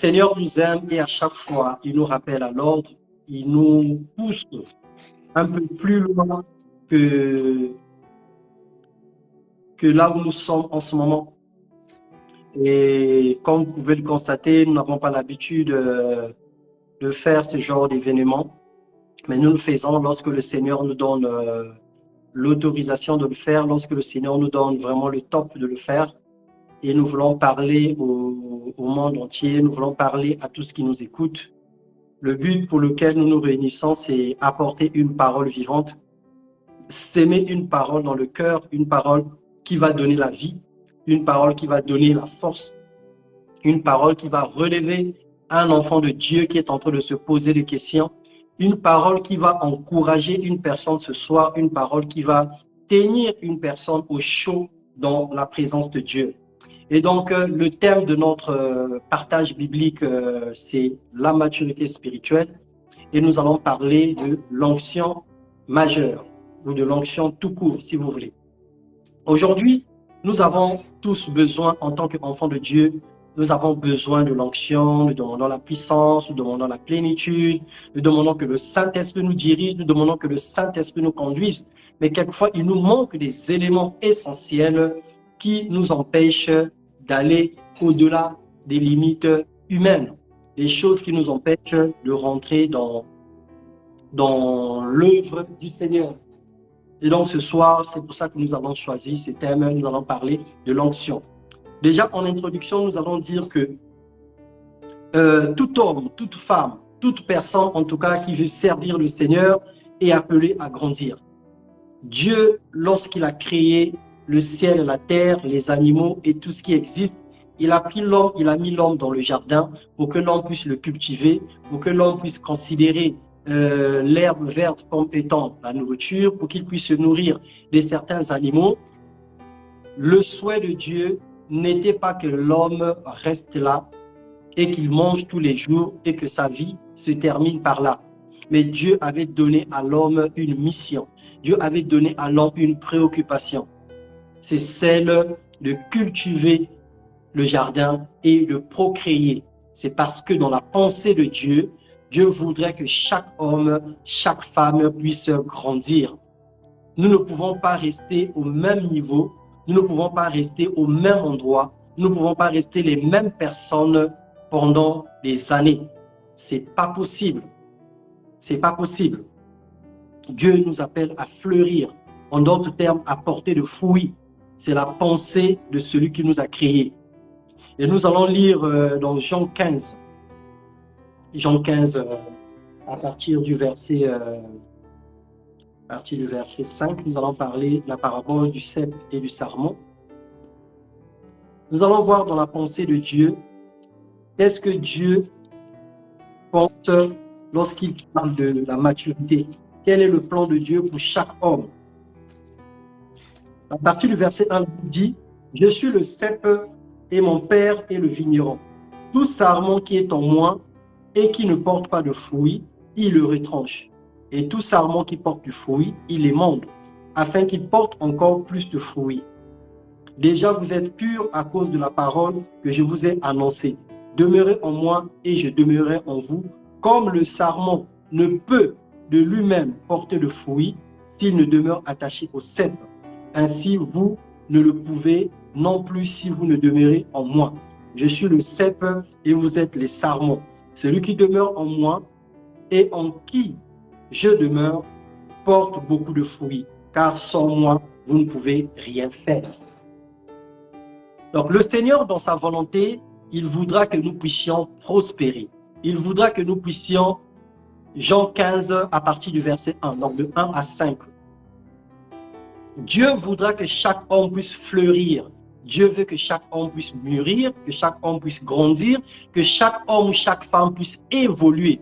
Seigneur nous aime et à chaque fois, il nous rappelle à l'ordre, il nous pousse un peu plus loin que, que là où nous sommes en ce moment. Et comme vous pouvez le constater, nous n'avons pas l'habitude de faire ce genre d'événement, mais nous le faisons lorsque le Seigneur nous donne l'autorisation de le faire, lorsque le Seigneur nous donne vraiment le top de le faire. Et nous voulons parler au monde entier, nous voulons parler à tous qui nous écoutent. Le but pour lequel nous nous réunissons, c'est apporter une parole vivante, s'aimer une parole dans le cœur, une parole qui va donner la vie, une parole qui va donner la force, une parole qui va relever un enfant de Dieu qui est en train de se poser des questions, une parole qui va encourager une personne ce soir, une parole qui va tenir une personne au chaud dans la présence de Dieu. Et donc, le thème de notre partage biblique, c'est la maturité spirituelle. Et nous allons parler de l'onction majeure ou de l'onction tout court, si vous voulez. Aujourd'hui, nous avons tous besoin, en tant qu'enfants de Dieu, nous avons besoin de l'onction, nous demandons la puissance, nous demandons la plénitude, nous demandons que le Saint-Esprit nous dirige, nous demandons que le Saint-Esprit nous conduise. Mais quelquefois, il nous manque des éléments essentiels qui nous empêchent d'aller au-delà des limites humaines, des choses qui nous empêchent de rentrer dans l'œuvre du Seigneur. Et donc ce soir, c'est pour ça que nous avons choisi ce thème, nous allons parler de l'onction. Déjà en introduction, nous allons dire que tout homme, toute femme, toute personne en tout cas qui veut servir le Seigneur est appelé à grandir. Dieu, lorsqu'il a créé le ciel, la terre, les animaux et tout ce qui existe, il a mis l'homme dans le jardin pour que l'homme puisse le cultiver, pour que l'homme puisse considérer l'herbe verte comme étant la nourriture, pour qu'il puisse se nourrir de certains animaux. Le souhait de Dieu n'était pas que l'homme reste là et qu'il mange tous les jours et que sa vie se termine par là. Mais Dieu avait donné à l'homme une mission. Dieu avait donné à l'homme une préoccupation. C'est celle de cultiver le jardin et de procréer. C'est parce que dans la pensée de Dieu, Dieu voudrait que chaque homme, chaque femme puisse grandir. Nous ne pouvons pas rester au même niveau, nous ne pouvons pas rester au même endroit, nous ne pouvons pas rester les mêmes personnes pendant des années. C'est pas possible. C'est pas possible. Dieu nous appelle à fleurir, en d'autres termes, à porter de fruits. C'est la pensée de celui qui nous a créés. Et nous allons lire dans Jean 15. Jean 15, à partir du verset 5, nous allons parler de la parabole du cep et du sarment. Nous allons voir dans la pensée de Dieu, qu'est-ce que Dieu porte lorsqu'il parle de la maturité. Quel est le plan de Dieu pour chaque homme? À partir du verset 1, il dit, « Je suis le cep et mon père est le vigneron. Tout sarment qui est en moi et qui ne porte pas de fruits, il le retranche. Et tout sarment qui porte du fruit, il l'émonde, afin qu'il porte encore plus de fruits. Déjà vous êtes purs à cause de la parole que je vous ai annoncée. Demeurez en moi et je demeurerai en vous, comme le sarment ne peut de lui-même porter de fruits s'il ne demeure attaché au cep. Ainsi vous ne le pouvez non plus si vous ne demeurez en moi. Je suis le cep et vous êtes les sarments. Celui qui demeure en moi et en qui je demeure porte beaucoup de fruits, car sans moi, vous ne pouvez rien faire. » Donc le Seigneur, dans sa volonté, il voudra que nous puissions prospérer. Il voudra que nous puissions, Jean 15, à partir du verset 1, donc de 1 à 5. Dieu voudra que chaque homme puisse fleurir. Dieu veut que chaque homme puisse mûrir, que chaque homme puisse grandir, que chaque homme ou chaque femme puisse évoluer.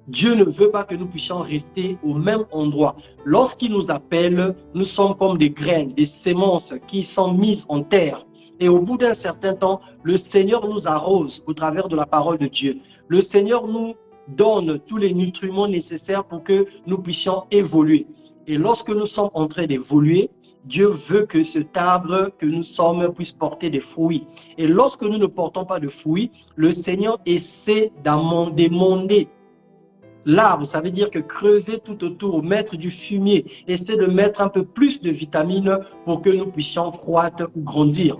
Dieu ne veut pas que nous puissions rester au même endroit. Lorsqu'il nous appelle, nous sommes comme des graines, des semences qui sont mises en terre. Et au bout d'un certain temps, le Seigneur nous arrose au travers de la parole de Dieu. Le Seigneur nous donne tous les nutriments nécessaires pour que nous puissions évoluer. Et lorsque nous sommes en train d'évoluer, Dieu veut que cet arbre que nous sommes puisse porter des fruits. Et lorsque nous ne portons pas de fruits, le Seigneur essaie d'émonder l'arbre. Ça veut dire que creuser tout autour, mettre du fumier, essayer de mettre un peu plus de vitamines pour que nous puissions croître ou grandir.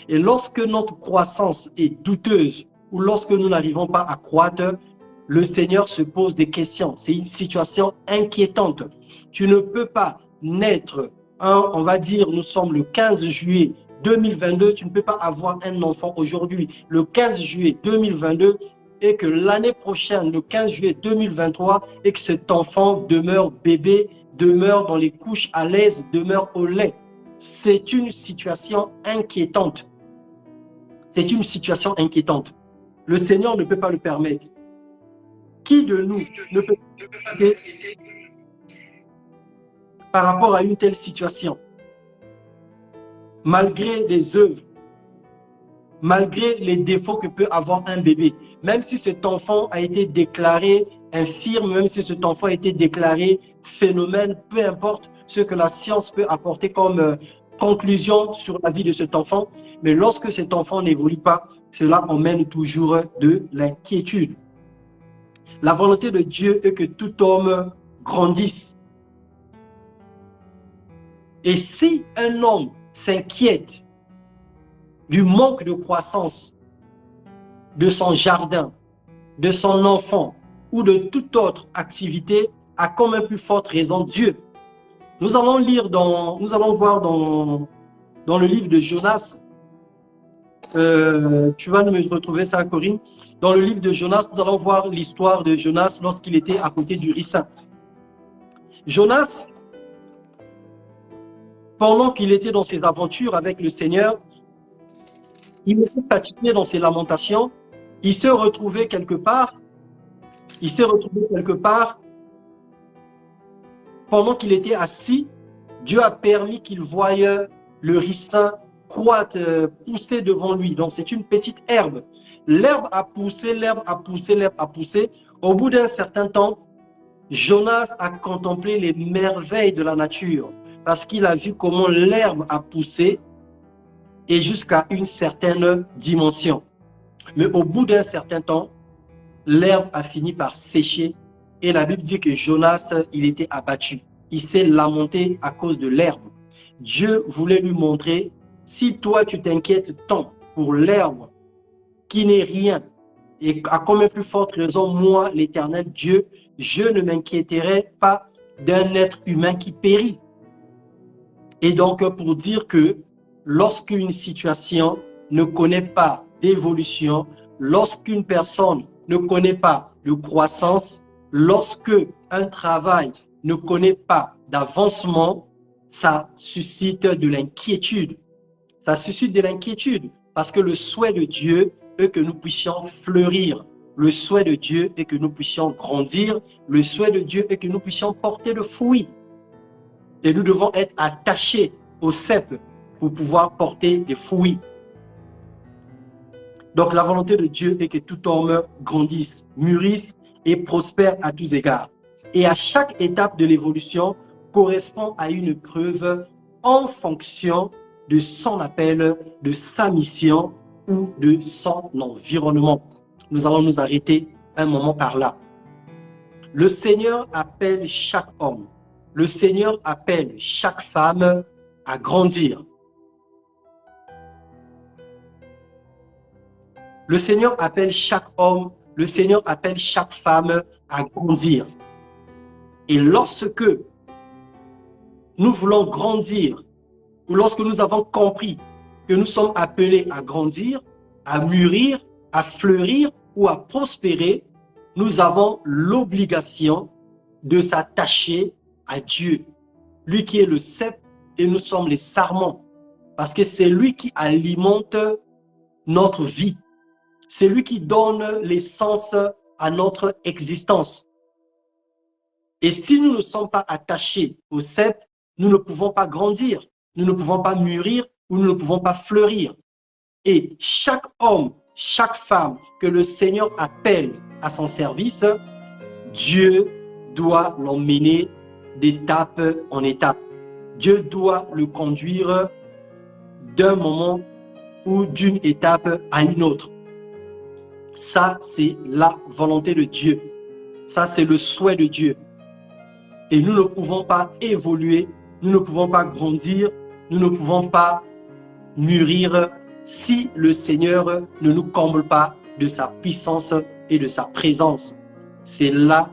Et lorsque notre croissance est douteuse ou lorsque nous n'arrivons pas à croître, le Seigneur se pose des questions. C'est une situation inquiétante. Tu ne peux pas naître, on va dire, nous sommes le 15 juillet 2022, tu ne peux pas avoir un enfant aujourd'hui, le 15 juillet 2022, et que l'année prochaine, le 15 juillet 2023, et que cet enfant demeure bébé, demeure dans les couches à l'aise, demeure au lait. C'est une situation inquiétante. C'est une situation inquiétante. Le Seigneur ne peut pas le permettre. Qui de nous ne peut pas par rapport à une telle situation? Malgré les œuvres, malgré les défauts que peut avoir un bébé, même si cet enfant a été déclaré infirme, même si cet enfant a été déclaré phénomène, peu importe ce que la science peut apporter comme conclusion sur la vie de cet enfant, mais lorsque cet enfant n'évolue pas, cela emmène toujours de l'inquiétude. La volonté de Dieu est que tout homme grandisse. Et si un homme s'inquiète du manque de croissance de son jardin, de son enfant ou de toute autre activité, à comme une plus forte raison Dieu. Nous allons voir dans le livre de Jonas, tu vas me retrouver ça, Corinne. Dans le livre de Jonas, nous allons voir l'histoire de Jonas lorsqu'il était à côté du ricin. Jonas, pendant qu'il était dans ses aventures avec le Seigneur, il était fatigué dans ses lamentations. Il s'est retrouvé quelque part. Pendant qu'il était assis, Dieu a permis qu'il voie le ricin croître, pousser devant lui. Donc, c'est une petite herbe. L'herbe a poussé, l'herbe a poussé, l'herbe a poussé. Au bout d'un certain temps, Jonas a contemplé les merveilles de la nature parce qu'il a vu comment l'herbe a poussé et jusqu'à une certaine dimension. Mais au bout d'un certain temps, l'herbe a fini par sécher et la Bible dit que Jonas, il était abattu. Il s'est lamenté à cause de l'herbe. Dieu voulait lui montrer, si toi tu t'inquiètes tant pour l'herbe qui n'est rien, et à combien plus forte raison, moi, l'Éternel Dieu, je ne m'inquiéterai pas d'un être humain qui périt. Et donc, pour dire que lorsqu'une situation ne connaît pas d'évolution, lorsqu'une personne ne connaît pas de croissance, lorsque un travail ne connaît pas d'avancement, ça suscite de l'inquiétude. Ça suscite de l'inquiétude parce que le souhait de Dieu est que nous puissions fleurir. Le souhait de Dieu est que nous puissions grandir. Le souhait de Dieu est que nous puissions porter le fruit. Et nous devons être attachés au cep pour pouvoir porter des fruits. Donc la volonté de Dieu est que tout homme grandisse, mûrisse et prospère à tous égards. Et à chaque étape de l'évolution correspond à une preuve en fonction de son appel, de sa mission ou de son environnement. Nous allons nous arrêter un moment par là. Le Seigneur appelle chaque homme. Le Seigneur appelle chaque femme à grandir. Le Seigneur appelle chaque homme, le Seigneur appelle chaque femme à grandir. Et lorsque nous voulons grandir, ou lorsque nous avons compris que nous sommes appelés à grandir, à mûrir, à fleurir ou à prospérer, nous avons l'obligation de s'attacher à Dieu, lui qui est le cep et nous sommes les sarments, parce que c'est lui qui alimente notre vie. C'est lui qui donne l'essence à notre existence. Et si nous ne sommes pas attachés au cep, nous ne pouvons pas grandir, nous ne pouvons pas mûrir ou nous ne pouvons pas fleurir. Et chaque homme, chaque femme que le Seigneur appelle à son service, Dieu doit l'emmener d'étape en étape. Dieu doit le conduire d'un moment ou d'une étape à une autre. Ça, c'est la volonté de Dieu. Ça, c'est le souhait de Dieu. Et nous ne pouvons pas évoluer, nous ne pouvons pas grandir, nous ne pouvons pas mûrir si le Seigneur ne nous comble pas de sa puissance et de sa présence. C'est là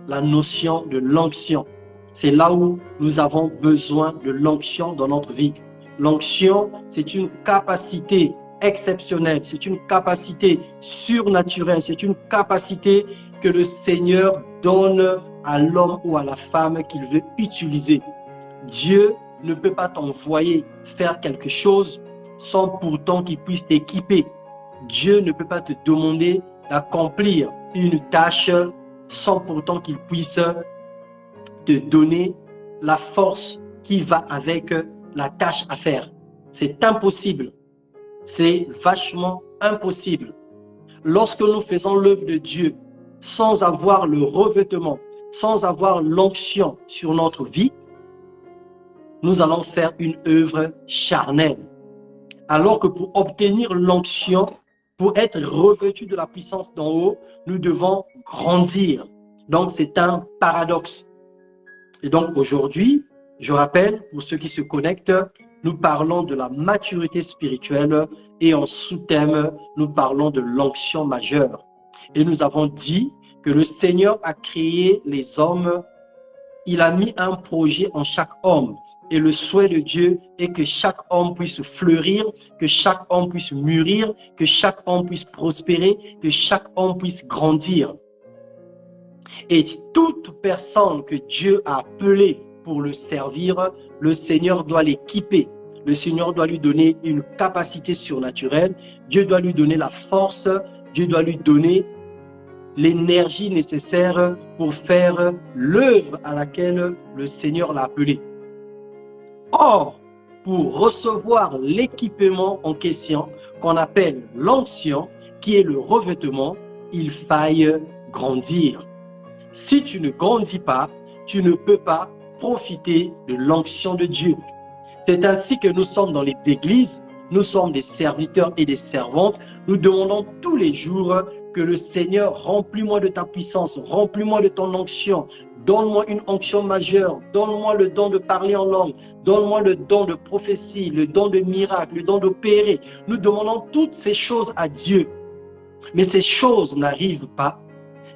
la notion de l'onction. C'est là où nous avons besoin de l'onction dans notre vie. L'onction, c'est une capacité exceptionnelle, c'est une capacité surnaturelle, c'est une capacité que le Seigneur donne à l'homme ou à la femme qu'il veut utiliser. Dieu ne peut pas t'envoyer faire quelque chose sans pourtant qu'il puisse t'équiper. Dieu ne peut pas te demander d'accomplir une tâche sans pourtant qu'il puisse te donner la force qui va avec la tâche à faire. C'est impossible. C'est vachement impossible. Lorsque nous faisons l'œuvre de Dieu sans avoir le revêtement, sans avoir l'onction sur notre vie, nous allons faire une œuvre charnelle. Alors que pour obtenir l'onction, pour être revêtu de la puissance d'en haut, nous devons grandir. Donc, c'est un paradoxe. Et donc, aujourd'hui, je rappelle, pour ceux qui se connectent, nous parlons de la maturité spirituelle et en sous-thème, nous parlons de l'onction majeure. Et nous avons dit que le Seigneur a créé les hommes, il a mis un projet en chaque homme. Et le souhait de Dieu est que chaque homme puisse fleurir, que chaque homme puisse mûrir, que chaque homme puisse prospérer, que chaque homme puisse grandir. Et toute personne que Dieu a appelée pour le servir, le Seigneur doit l'équiper. Le Seigneur doit lui donner une capacité surnaturelle. Dieu doit lui donner la force. Dieu doit lui donner l'énergie nécessaire pour faire l'œuvre à laquelle le Seigneur l'a appelé. Or, pour recevoir l'équipement en question, qu'on appelle l'onction, qui est le revêtement, il faille grandir. Si tu ne grandis pas, tu ne peux pas profiter de l'onction de Dieu. C'est ainsi que nous sommes dans les églises, nous sommes des serviteurs et des servantes, nous demandons tous les jours que le Seigneur, remplis-moi de ta puissance, remplis-moi de ton onction, donne-moi une onction majeure, donne-moi le don de parler en langue, donne-moi le don de prophétie, le don de miracle, le don d'opérer. Nous demandons toutes ces choses à Dieu. Mais ces choses n'arrivent pas.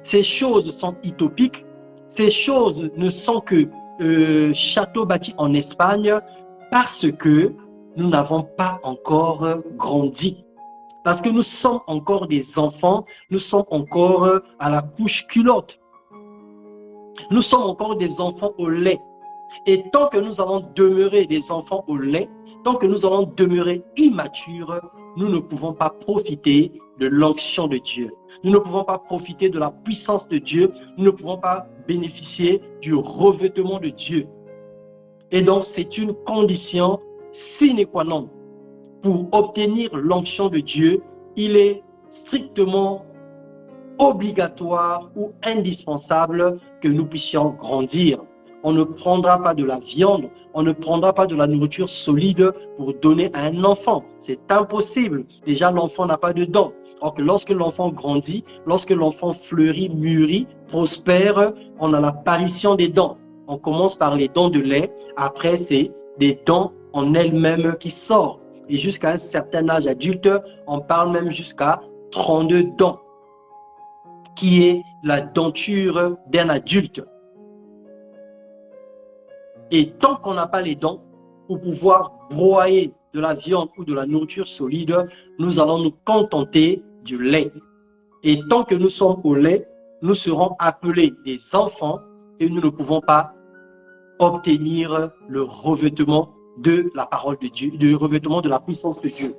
Ces choses sont utopiques. Ces choses ne sont que châteaux bâtis en Espagne parce que nous n'avons pas encore grandi. Parce que nous sommes encore des enfants, nous sommes encore à la couche culotte. Nous sommes encore des enfants au lait. Et tant que nous allons demeurer des enfants au lait, tant que nous allons demeurer immatures, nous ne pouvons pas profiter de l'onction de Dieu. Nous ne pouvons pas profiter de la puissance de Dieu. Nous ne pouvons pas bénéficier du revêtement de Dieu. Et donc, c'est une condition sine qua non. Pour obtenir l'onction de Dieu, il est strictement obligatoire ou indispensable que nous puissions grandir. On ne prendra pas de la viande, on ne prendra pas de la nourriture solide pour donner à un enfant. C'est impossible. Déjà, l'enfant n'a pas de dents. Or que lorsque l'enfant grandit, lorsque l'enfant fleurit, mûrit, prospère, on a l'apparition des dents. On commence par les dents de lait, après c'est des dents en elles-mêmes qui sortent. Et jusqu'à un certain âge adulte, on parle même jusqu'à 32 dents, qui est la denture d'un adulte. Et tant qu'on n'a pas les dents pour pouvoir broyer de la viande ou de la nourriture solide, nous allons nous contenter du lait. Et tant que nous sommes au lait, nous serons appelés des enfants et nous ne pouvons pas obtenir le revêtement de la parole de Dieu, le revêtement de la puissance de Dieu.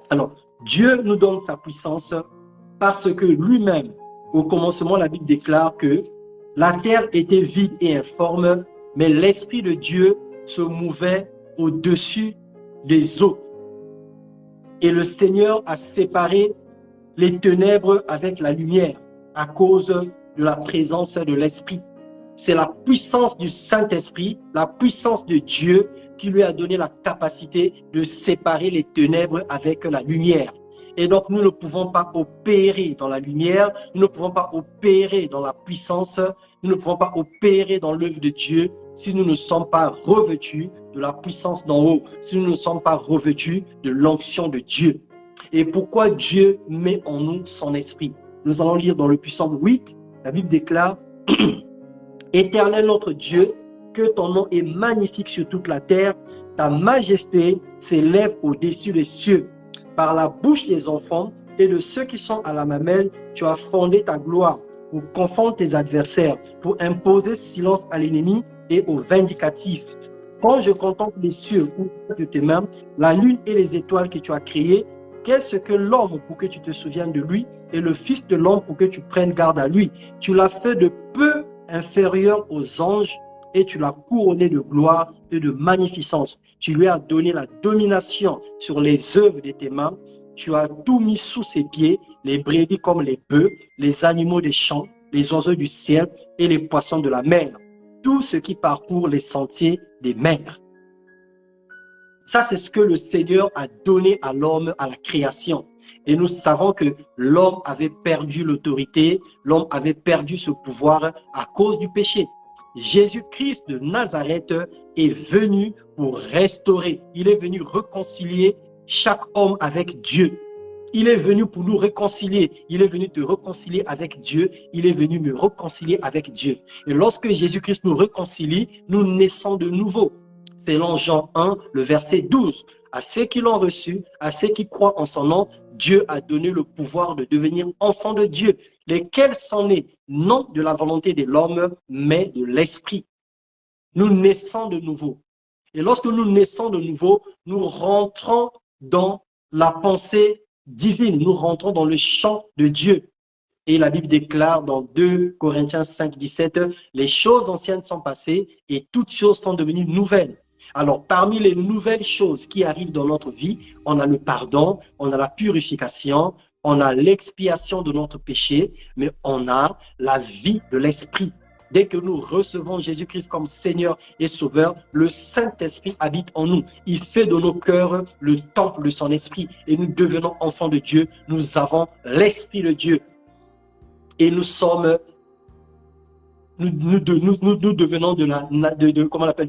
Alors, Dieu nous donne sa puissance parce que lui-même, au commencement, la Bible déclare que la terre était vide et informe, mais l'Esprit de Dieu se mouvait au-dessus des eaux. Et le Seigneur a séparé les ténèbres avec la lumière à cause de la présence de l'Esprit. c'est la puissance du Saint-Esprit, la puissance de Dieu qui lui a donné la capacité de séparer les ténèbres avec la lumière. Et donc, nous ne pouvons pas opérer dans la lumière, nous ne pouvons pas opérer dans la puissance, nous ne pouvons pas opérer dans l'œuvre de Dieu si nous ne sommes pas revêtus de la puissance d'en haut, si nous ne sommes pas revêtus de l'onction de Dieu. Et pourquoi Dieu met en nous son esprit? Nous allons lire dans le Psaume 8, la Bible déclare « Éternel notre Dieu, que ton nom est magnifique sur toute la terre, ta majesté s'élève au-dessus des cieux. Par la bouche des enfants et de ceux qui sont à la mamelle, tu as fondé ta gloire pour confondre tes adversaires, pour imposer silence à l'ennemi et aux vindicatifs. Quand je contemple les cieux ouverts de tes mains, la lune et les étoiles que tu as créées, qu'est-ce que l'homme pour que tu te souviennes de lui et le fils de l'homme pour que tu prennes garde à lui? Tu l'as fait de peu inférieur aux anges et tu l'as couronné de gloire et de magnificence. Tu lui as donné la domination sur les œuvres de tes mains. Tu as tout mis sous ses pieds, les brebis comme les bœufs, les animaux des champs, les oiseaux du ciel et les poissons de la mer, tout ce qui parcourt les sentiers des mers. Ça, c'est ce que le Seigneur a donné à l'homme, à la création. Et nous savons que l'homme avait perdu l'autorité, l'homme avait perdu ce pouvoir à cause du péché. Jésus-Christ de Nazareth est venu pour restaurer. Il est venu réconcilier chaque homme avec Dieu. Il est venu pour nous réconcilier. Il est venu te réconcilier avec Dieu. Il est venu me réconcilier avec Dieu. Et lorsque Jésus-Christ nous réconcilie, nous naissons de nouveau. Selon Jean 1, le verset 12. À ceux qui l'ont reçu, à ceux qui croient en son nom, Dieu a donné le pouvoir de devenir enfants de Dieu, lesquels sont nés non de la volonté de l'homme, mais de l'esprit. Nous naissons de nouveau. Et lorsque nous naissons de nouveau, nous rentrons dans la pensée divine, nous rentrons dans le champ de Dieu. Et la Bible déclare dans 2 Corinthiens 5, 17, « Les choses anciennes sont passées et toutes choses sont devenues nouvelles. » Alors, parmi les nouvelles choses qui arrivent dans notre vie, on a le pardon, on a la purification, on a l'expiation de notre péché, mais on a la vie de l'esprit. Dès que nous recevons Jésus-Christ comme Seigneur et Sauveur, le Saint-Esprit habite en nous. Il fait de nos cœurs le temple de son esprit et nous devenons enfants de Dieu. Nous avons l'Esprit de Dieu et nous sommes... Nous devenons de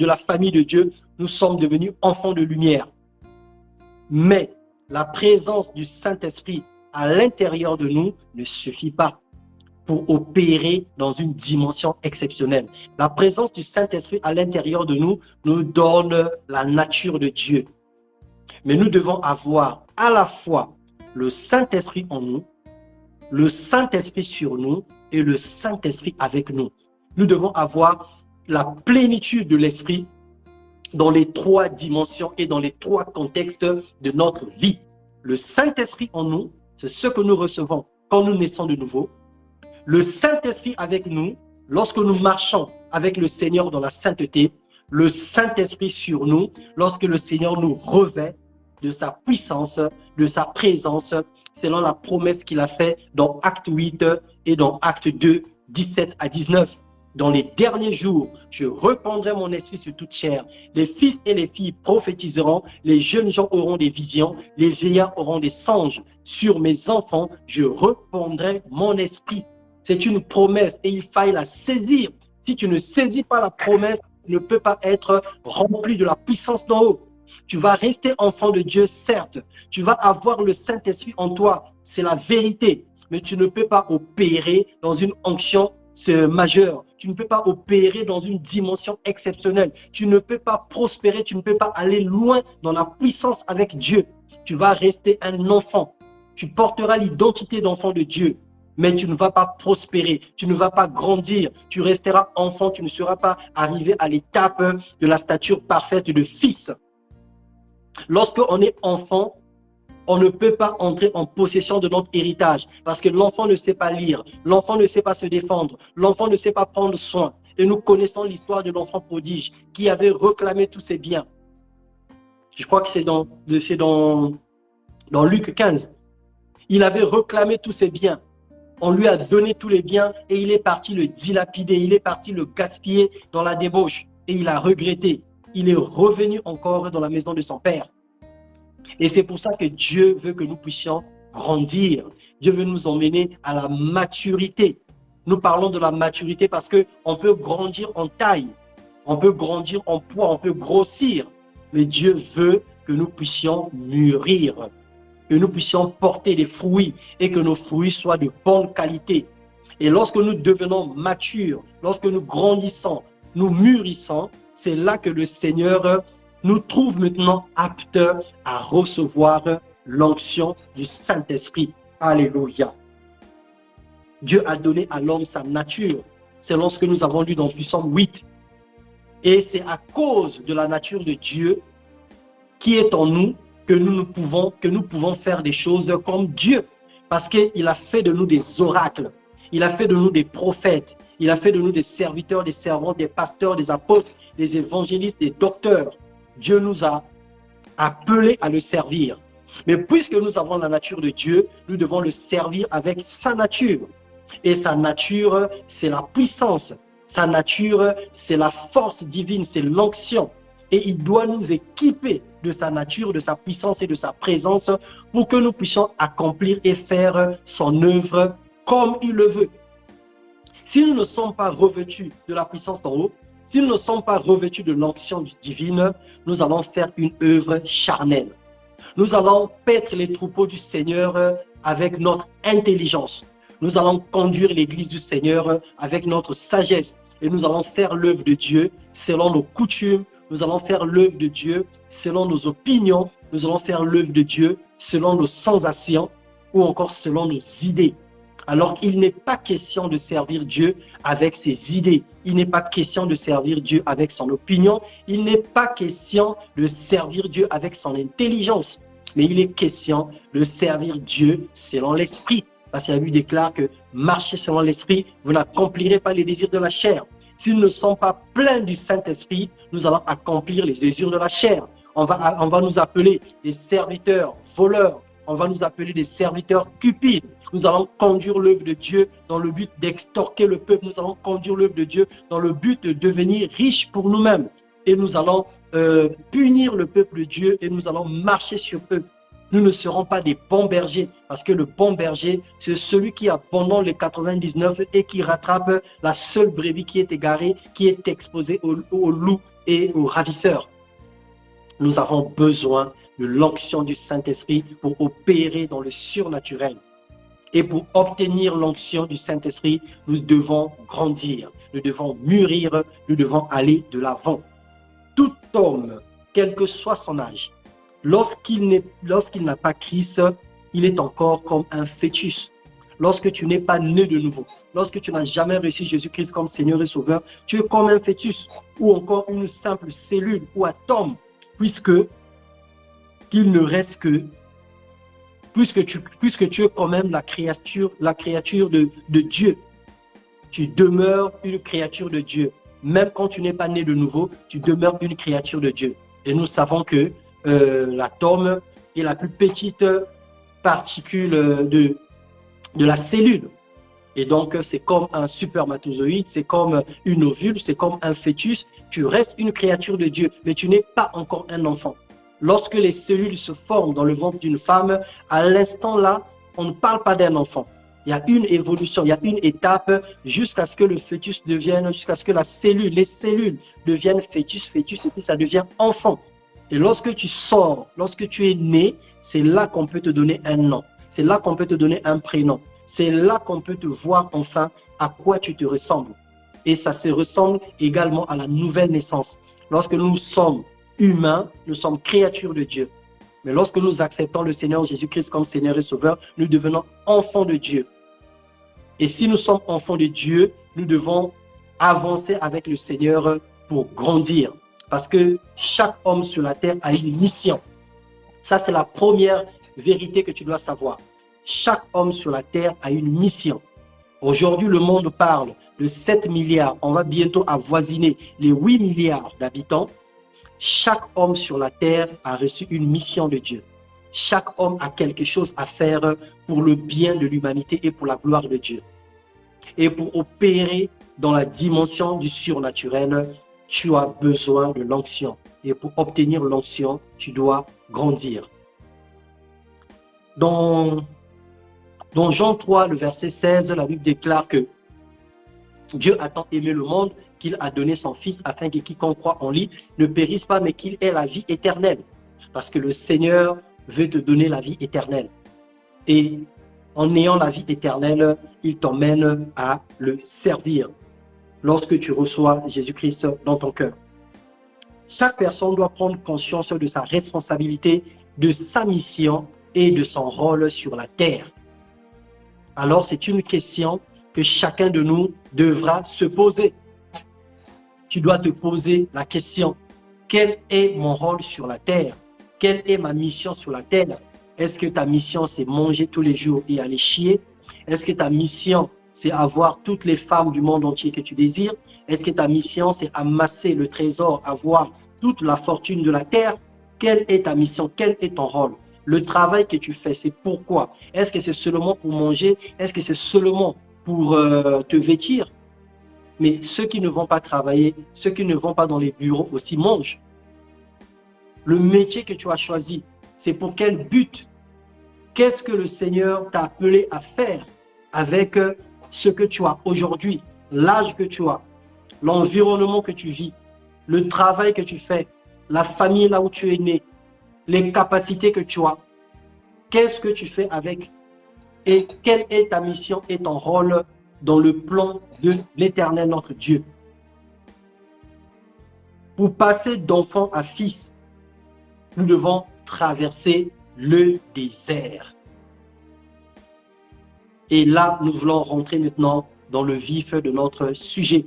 la famille de Dieu, nous sommes devenus enfants de lumière. Mais la présence du Saint-Esprit à l'intérieur de nous ne suffit pas pour opérer dans une dimension exceptionnelle. La présence du Saint-Esprit à l'intérieur de nous nous donne la nature de Dieu. Mais nous devons avoir à la fois le Saint-Esprit en nous, le Saint-Esprit sur nous et le Saint-Esprit avec nous. Nous devons avoir la plénitude de l'esprit dans les trois dimensions et dans les trois contextes de notre vie. Le Saint-Esprit en nous, c'est ce que nous recevons quand nous naissons de nouveau. Le Saint-Esprit avec nous, lorsque nous marchons avec le Seigneur dans la sainteté. Le Saint-Esprit sur nous, lorsque le Seigneur nous revêt de sa puissance, de sa présence, selon la promesse qu'il a faite dans Acte 8 et dans Acte 2, 17 à 19. Dans les derniers jours, je répandrai mon esprit sur toute chair. Les fils et les filles prophétiseront, les jeunes gens auront des visions, les vieillards auront des songes. Sur mes enfants, je répandrai mon esprit. C'est une promesse et il faille la saisir. Si tu ne saisis pas la promesse, tu ne peux pas être rempli de la puissance d'en haut. Tu vas rester enfant de Dieu, certes. Tu vas avoir le Saint-Esprit en toi, c'est la vérité. Mais tu ne peux pas opérer dans une onction majeure. Tu ne peux pas opérer dans une dimension exceptionnelle. Tu ne peux pas prospérer, tu ne peux pas aller loin dans la puissance avec Dieu. Tu vas rester un enfant. Tu porteras l'identité d'enfant de Dieu. Mais tu ne vas pas prospérer, tu ne vas pas grandir, tu resteras enfant, tu ne seras pas arrivé à l'étape de la stature parfaite de fils. Lorsqu'on est enfant, on ne peut pas entrer en possession de notre héritage parce que l'enfant ne sait pas lire, l'enfant ne sait pas se défendre, l'enfant ne sait pas prendre soin. Et nous connaissons l'histoire de l'enfant prodige qui avait réclamé tous ses biens. Je crois que c'est dans Luc 15. Il avait réclamé tous ses biens. On lui a donné tous les biens et il est parti le dilapider, il est parti le gaspiller dans la débauche et il a regretté. Il est revenu encore dans la maison de son père. Et c'est pour ça que Dieu veut que nous puissions grandir. Dieu veut nous emmener à la maturité. Nous parlons de la maturité parce qu'on peut grandir en taille, on peut grandir en poids, on peut grossir. Mais Dieu veut que nous puissions mûrir, que nous puissions porter des fruits et que nos fruits soient de bonne qualité. Et lorsque nous devenons matures, lorsque nous grandissons, nous mûrissons, c'est là que le Seigneur nous trouve maintenant aptes à recevoir l'onction du Saint-Esprit. Alléluia. Dieu a donné à l'homme sa nature. C'est lorsque nous avons lu dans Psaume 8. Et c'est à cause de la nature de Dieu qui est en nous que nous pouvons faire des choses comme Dieu. Parce qu'il a fait de nous des oracles. Il a fait de nous des prophètes. Il a fait de nous des serviteurs, des servants, des pasteurs, des apôtres, des évangélistes, des docteurs. Dieu nous a appelés à le servir. Mais puisque nous avons la nature de Dieu, nous devons le servir avec sa nature. Et sa nature, c'est la puissance. Sa nature, c'est la force divine, c'est l'onction. Et il doit nous équiper de sa nature, de sa puissance et de sa présence pour que nous puissions accomplir et faire son œuvre comme il le veut. Si nous ne sommes pas revêtus de la puissance d'en haut, si nous ne sommes pas revêtus de l'onction divine, nous allons faire une œuvre charnelle. Nous allons paître les troupeaux du Seigneur avec notre intelligence. Nous allons conduire l'église du Seigneur avec notre sagesse. Et nous allons faire l'œuvre de Dieu selon nos coutumes. Nous allons faire l'œuvre de Dieu selon nos opinions. Nous allons faire l'œuvre de Dieu selon nos sensations ou encore selon nos idées. Alors il n'est pas question de servir Dieu avec ses idées. Il n'est pas question de servir Dieu avec son opinion. Il n'est pas question de servir Dieu avec son intelligence. Mais il est question de servir Dieu selon l'esprit. Parce qu'il lui déclare que marchez selon l'esprit, vous n'accomplirez pas les désirs de la chair. Si nous ne sommes pas pleins du Saint-Esprit, nous allons accomplir les désirs de la chair. On va nous appeler des serviteurs voleurs. On va nous appeler des serviteurs cupides. Nous allons conduire l'œuvre de Dieu dans le but d'extorquer le peuple. Nous allons conduire l'œuvre de Dieu dans le but de devenir riches pour nous-mêmes. Et nous allons punir le peuple de Dieu et nous allons marcher sur eux. Nous ne serons pas des bons bergers parce que le bon berger, c'est celui qui abandonne les 99 et qui rattrape la seule brebis qui est égarée, qui est exposée aux loups et aux ravisseurs. Nous avons besoin de l'onction du Saint-Esprit pour opérer dans le surnaturel. Et pour obtenir l'onction du Saint-Esprit, nous devons grandir, nous devons mûrir, nous devons aller de l'avant. Tout homme, quel que soit son âge, lorsqu'il n'a pas Christ, il est encore comme un fœtus. Lorsque tu n'es pas né de nouveau, lorsque tu n'as jamais reçu Jésus-Christ comme Seigneur et Sauveur, tu es comme un fœtus ou encore une simple cellule ou atome, puisque tu es quand même la créature de Dieu. Tu demeures une créature de Dieu. Même quand tu n'es pas né de nouveau, tu demeures une créature de Dieu. Et nous savons que l'atome est la plus petite particule de la cellule. Et donc, c'est comme un spermatozoïde, c'est comme une ovule, c'est comme un fœtus. Tu restes une créature de Dieu, mais tu n'es pas encore un enfant. Lorsque les cellules se forment dans le ventre d'une femme, à l'instant là, on ne parle pas d'un enfant. Il y a une évolution, il y a une étape jusqu'à ce que le fœtus devienne, jusqu'à ce que les cellules deviennent fœtus, et puis ça devient enfant. Et lorsque tu sors, lorsque tu es né, c'est là qu'on peut te donner un nom. C'est là qu'on peut te donner un prénom. C'est là qu'on peut te voir enfin à quoi tu te ressembles. Et ça se ressemble également à la nouvelle naissance. Lorsque nous sommes humains, nous sommes créatures de Dieu. Mais lorsque nous acceptons le Seigneur Jésus-Christ comme Seigneur et Sauveur, nous devenons enfants de Dieu. Et si nous sommes enfants de Dieu, nous devons avancer avec le Seigneur pour grandir. Parce que chaque homme sur la terre a une mission. Ça, c'est la première vérité que tu dois savoir. Chaque homme sur la terre a une mission. Aujourd'hui, le monde parle de 7 milliards. On va bientôt avoisiner les 8 milliards d'habitants. Chaque homme sur la terre a reçu une mission de Dieu. Chaque homme a quelque chose à faire pour le bien de l'humanité et pour la gloire de Dieu. Et pour opérer dans la dimension du surnaturel, tu as besoin de l'onction. Et pour obtenir l'onction, tu dois grandir. Dans Jean 3, le verset 16, la Bible déclare que Dieu a tant aimé le monde qu'il a donné son Fils afin que quiconque croit en lui ne périsse pas, mais qu'il ait la vie éternelle. Parce que le Seigneur veut te donner la vie éternelle. Et en ayant la vie éternelle, il t'emmène à le servir lorsque tu reçois Jésus-Christ dans ton cœur. Chaque personne doit prendre conscience de sa responsabilité, de sa mission et de son rôle sur la terre. Alors, c'est une question que chacun de nous devra se poser. Tu dois te poser la question, quel est mon rôle sur la terre? Quelle est ma mission sur la terre? Est-ce que ta mission, c'est manger tous les jours et aller chier? Est-ce que ta mission, c'est avoir toutes les femmes du monde entier que tu désires? Est-ce que ta mission, c'est amasser le trésor, avoir toute la fortune de la terre? Quelle est ta mission? Quel est ton rôle? Le travail que tu fais, c'est pourquoi? Est-ce que c'est seulement pour manger? Est-ce que c'est seulement pour te vêtir? Mais ceux qui ne vont pas travailler, ceux qui ne vont pas dans les bureaux aussi mangent. Le métier que tu as choisi, c'est pour quel but? Qu'est-ce que le Seigneur t'a appelé à faire avec ce que tu as aujourd'hui, l'âge que tu as, l'environnement que tu vis, le travail que tu fais, la famille là où tu es né, les capacités que tu as? Qu'est-ce que tu fais avec? Et quelle est ta mission et ton rôle dans le plan de l'Éternel, notre Dieu? Pour passer d'enfant à fils, nous devons traverser le désert. Et là, nous voulons rentrer maintenant dans le vif de notre sujet.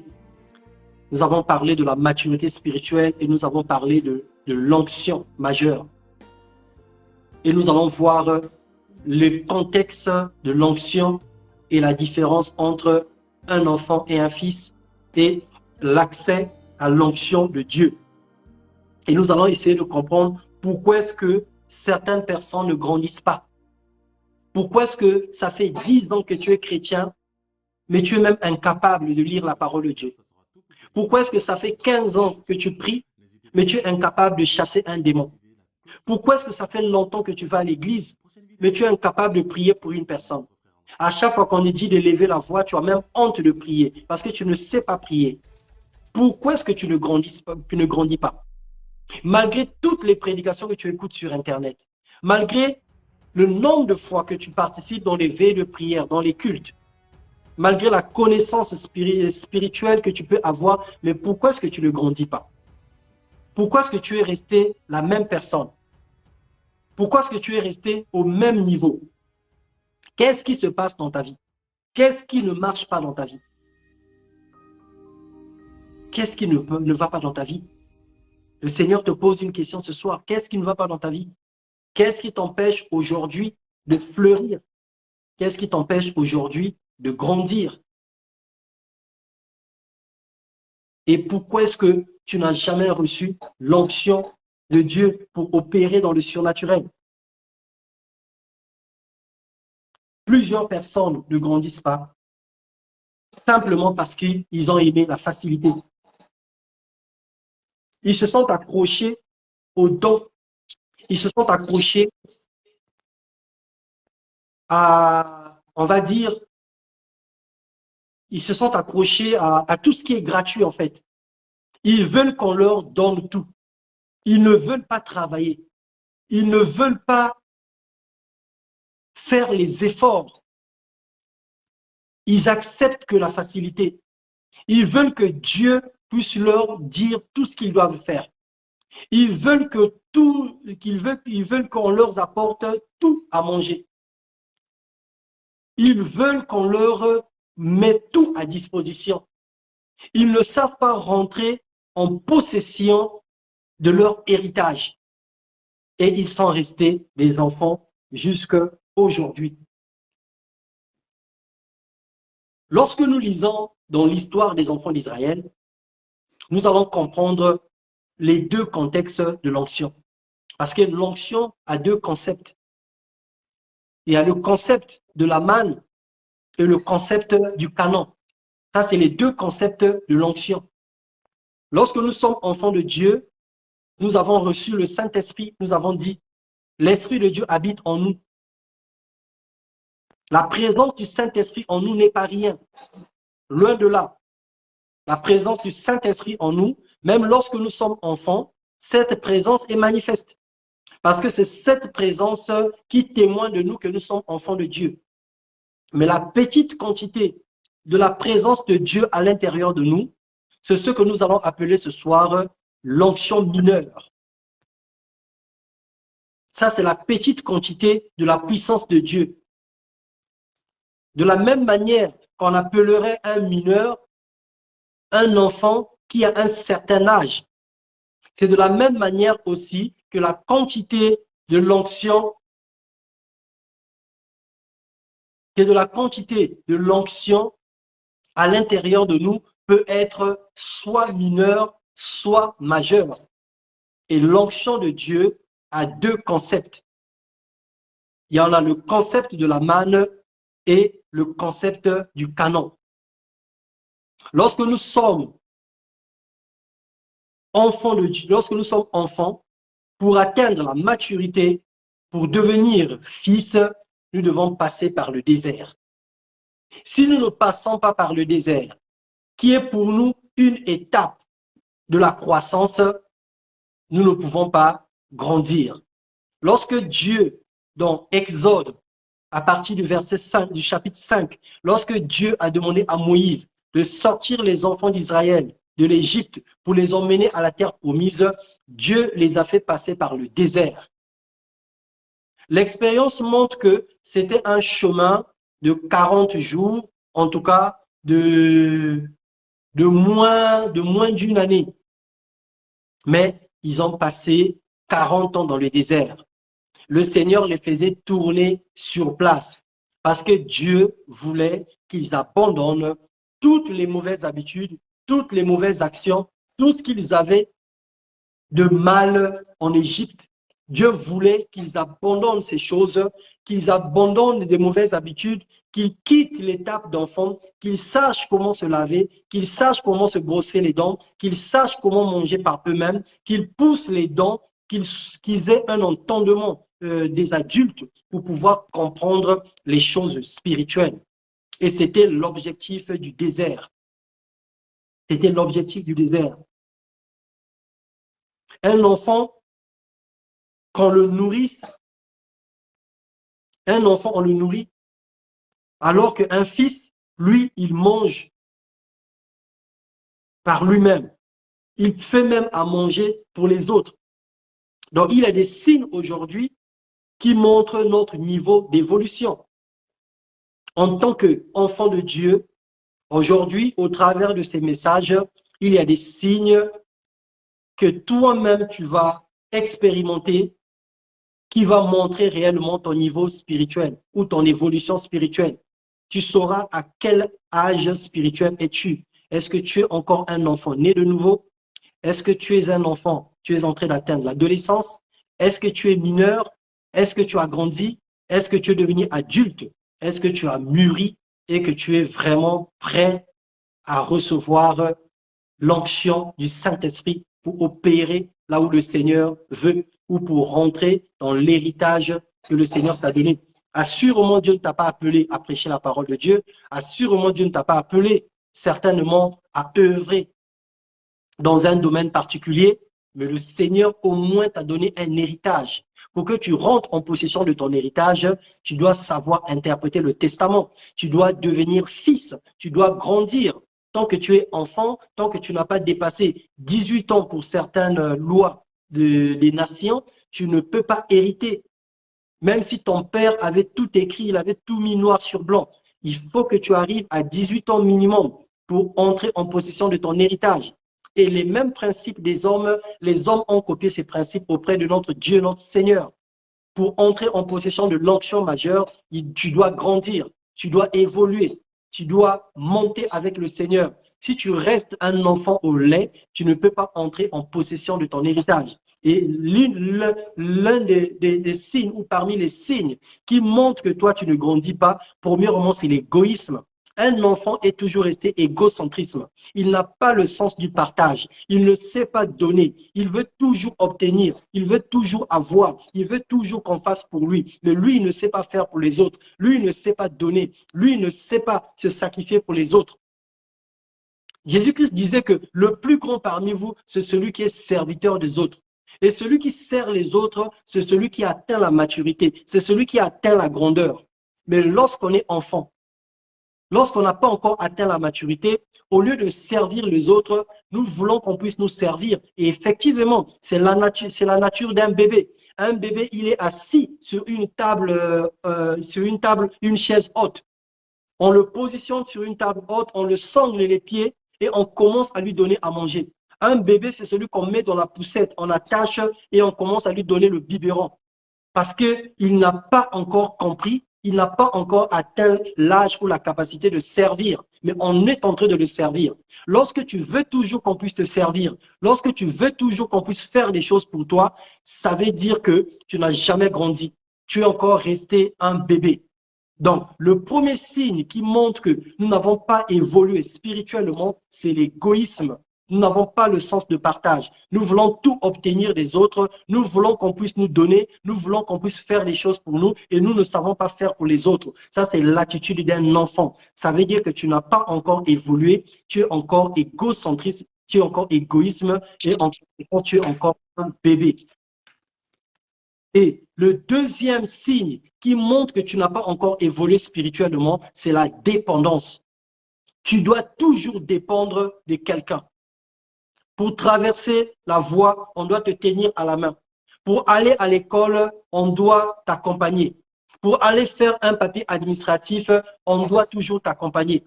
Nous avons parlé de la maturité spirituelle et nous avons parlé de l'onction majeure. Et nous allons voir le contexte de l'onction et la différence entre un enfant et un fils et l'accès à l'onction de Dieu. Et nous allons essayer de comprendre pourquoi est-ce que certaines personnes ne grandissent pas. Pourquoi est-ce que ça fait 10 ans que tu es chrétien, mais tu es même incapable de lire la parole de Dieu? Pourquoi est-ce que ça fait 15 ans que tu pries, mais tu es incapable de chasser un démon? Pourquoi est-ce que ça fait longtemps que tu vas à l'église, mais tu es incapable de prier pour une personne? À chaque fois qu'on est dit de lever la voix, tu as même honte de prier parce que tu ne sais pas prier. Pourquoi est-ce que tu ne grandis pas? Malgré toutes les prédications que tu écoutes sur Internet, malgré le nombre de fois que tu participes dans les veillées de prière, dans les cultes, malgré la connaissance spirituelle que tu peux avoir, mais pourquoi est-ce que tu ne grandis pas? Pourquoi est-ce que tu es resté la même personne? Pourquoi est-ce que tu es resté au même niveau? Qu'est-ce qui se passe dans ta vie? Qu'est-ce qui ne marche pas dans ta vie? Qu'est-ce qui ne va pas dans ta vie? Le Seigneur te pose une question ce soir. Qu'est-ce qui ne va pas dans ta vie? Qu'est-ce qui t'empêche aujourd'hui de fleurir? Qu'est-ce qui t'empêche aujourd'hui de grandir? Et pourquoi est-ce que tu n'as jamais reçu l'onction de Dieu pour opérer dans le surnaturel? Plusieurs personnes ne grandissent pas simplement parce qu'ils ont aimé la facilité. Ils se sont accrochés aux dons. Ils se sont accrochés à, on va dire, ils se sont accrochés à tout ce qui est gratuit en fait. Ils veulent qu'on leur donne tout. Ils ne veulent pas travailler. Ils ne veulent pas faire les efforts. Ils acceptent que la facilité. Ils veulent que Dieu puisse leur dire tout ce qu'ils doivent faire. Ils veulent que tout, ils veulent qu'on leur apporte tout à manger. Ils veulent qu'on leur mette tout à disposition. Ils ne savent pas rentrer en possession de leur héritage. Et ils sont restés des enfants jusqu'à aujourd'hui. Lorsque nous lisons dans l'histoire des enfants d'Israël, nous allons comprendre les deux contextes de l'onction. Parce que l'onction a deux concepts. Il y a le concept de la manne et le concept du canon. Ça, c'est les deux concepts de l'onction. Lorsque nous sommes enfants de Dieu, nous avons reçu le Saint-Esprit, nous avons dit, l'Esprit de Dieu habite en nous. La présence du Saint-Esprit en nous n'est pas rien. Loin de là. La présence du Saint-Esprit en nous, même lorsque nous sommes enfants, cette présence est manifeste. Parce que c'est cette présence qui témoigne de nous que nous sommes enfants de Dieu. Mais la petite quantité de la présence de Dieu à l'intérieur de nous, c'est ce que nous allons appeler ce soir l'onction mineure. Ça, c'est la petite quantité de la puissance de Dieu. De la même manière qu'on appellerait un mineur un enfant qui a un certain âge. C'est de la même manière aussi que la quantité de l'onction, à l'intérieur de nous peut être soit mineure, soit majeure. Et l'onction de Dieu a deux concepts. Il y en a le concept de la manne et le concept du canon. Lorsque nous sommes enfants de Dieu, lorsque nous sommes enfants, pour atteindre la maturité, pour devenir fils, nous devons passer par le désert. Si nous ne passons pas par le désert, qui est pour nous une étape de la croissance, nous ne pouvons pas grandir. Lorsque Dieu, dans Exode, à partir du verset 5, du chapitre 5, lorsque Dieu a demandé à Moïse de sortir les enfants d'Israël de l'Égypte pour les emmener à la terre promise, Dieu les a fait passer par le désert. L'expérience montre que c'était un chemin de 40 jours, en tout cas de moins d'une année. Mais ils ont passé 40 ans dans le désert. Le Seigneur les faisait tourner sur place parce que Dieu voulait qu'ils abandonnent toutes les mauvaises habitudes, toutes les mauvaises actions, tout ce qu'ils avaient de mal en Égypte. Dieu voulait qu'ils abandonnent ces choses, qu'ils abandonnent des mauvaises habitudes, qu'ils quittent l'étape d'enfant, qu'ils sachent comment se laver, qu'ils sachent comment se brosser les dents, qu'ils sachent comment manger par eux-mêmes, qu'ils poussent les dents, qu'ils aient un entendement des adultes pour pouvoir comprendre les choses spirituelles. Et c'était l'objectif du désert. C'était l'objectif du désert. Un enfant, qu'on le nourrisse, un enfant, on le nourrit, alors qu'un fils, lui, il mange par lui-même. Il fait même à manger pour les autres. Donc, il y a des signes aujourd'hui qui montrent notre niveau d'évolution. En tant qu'enfant de Dieu, aujourd'hui, au travers de ces messages, il y a des signes que toi-même, tu vas expérimenter qui va montrer réellement ton niveau spirituel ou ton évolution spirituelle. Tu sauras à quel âge spirituel es-tu. Est-ce que tu es encore un enfant né de nouveau? Est-ce que tu es un enfant? Tu es en train d'atteindre l'adolescence? Est-ce que tu es mineur? Est-ce que tu as grandi? Est-ce que tu es devenu adulte? Est-ce que tu as mûri et que tu es vraiment prêt à recevoir l'onction du Saint-Esprit pour opérer là où le Seigneur veut ou pour rentrer dans l'héritage que le Seigneur t'a donné? Assurément, Dieu ne t'a pas appelé à prêcher la parole de Dieu. Assurément, Dieu ne t'a pas appelé certainement à œuvrer dans un domaine particulier, mais le Seigneur au moins t'a donné un héritage. Pour que tu rentres en possession de ton héritage, tu dois savoir interpréter le testament. Tu dois devenir fils. Tu dois grandir. Tant que tu es enfant, tant que tu n'as pas dépassé 18 ans pour certaines lois des nations, tu ne peux pas hériter. Même si ton père avait tout écrit, il avait tout mis noir sur blanc, il faut que tu arrives à 18 ans minimum pour entrer en possession de ton héritage. Et les mêmes principes des hommes, les hommes ont copié ces principes auprès de notre Dieu, notre Seigneur. Pour entrer en possession de l'onction majeure, tu dois grandir, tu dois évoluer. tu dois monter avec le Seigneur. Si tu restes un enfant au lait, tu ne peux pas entrer en possession de ton héritage. Et l'un des signes, ou parmi les signes qui montrent que toi, tu ne grandis pas, premièrement, c'est l'égoïsme. Un enfant est toujours resté égocentrisme. Il n'a pas le sens du partage. Il ne sait pas donner. Il veut toujours obtenir. Il veut toujours avoir. Il veut toujours qu'on fasse pour lui. Mais lui, il ne sait pas faire pour les autres. Lui, il ne sait pas donner. Lui, il ne sait pas se sacrifier pour les autres. Jésus-Christ disait que le plus grand parmi vous, c'est celui qui est serviteur des autres. Et celui qui sert les autres, c'est celui qui atteint la maturité. C'est celui qui atteint la grandeur. Mais lorsqu'on est enfant, lorsqu'on n'a pas encore atteint la maturité, au lieu de servir les autres, nous voulons qu'on puisse nous servir. Et effectivement, c'est la nature d'un bébé. Un bébé, il est assis sur une table, une chaise haute. On le positionne sur une table haute, on le sangle les pieds et on commence à lui donner à manger. Un bébé, c'est celui qu'on met dans la poussette, on attache et on commence à lui donner le biberon. Parce qu'il n'a pas encore compris, il n'a pas encore atteint l'âge ou la capacité de servir, mais on est en train de le servir. Lorsque tu veux toujours qu'on puisse te servir, lorsque tu veux toujours qu'on puisse faire des choses pour toi, ça veut dire que tu n'as jamais grandi. Tu es encore resté un bébé. Donc, le premier signe qui montre que nous n'avons pas évolué spirituellement, c'est l'égoïsme. Nous n'avons pas le sens de partage. Nous voulons tout obtenir des autres. Nous voulons qu'on puisse nous donner. Nous voulons qu'on puisse faire les choses pour nous et nous ne savons pas faire pour les autres. Ça, c'est l'attitude d'un enfant. Ça veut dire que tu n'as pas encore évolué. Tu es encore égocentriste. Tu es encore égoïsme et tu es encore un bébé. Et le deuxième signe qui montre que tu n'as pas encore évolué spirituellement, c'est la dépendance. Tu dois toujours dépendre de quelqu'un. Pour traverser la voie, on doit te tenir à la main. Pour aller à l'école, on doit t'accompagner. Pour aller faire un papier administratif, on doit toujours t'accompagner.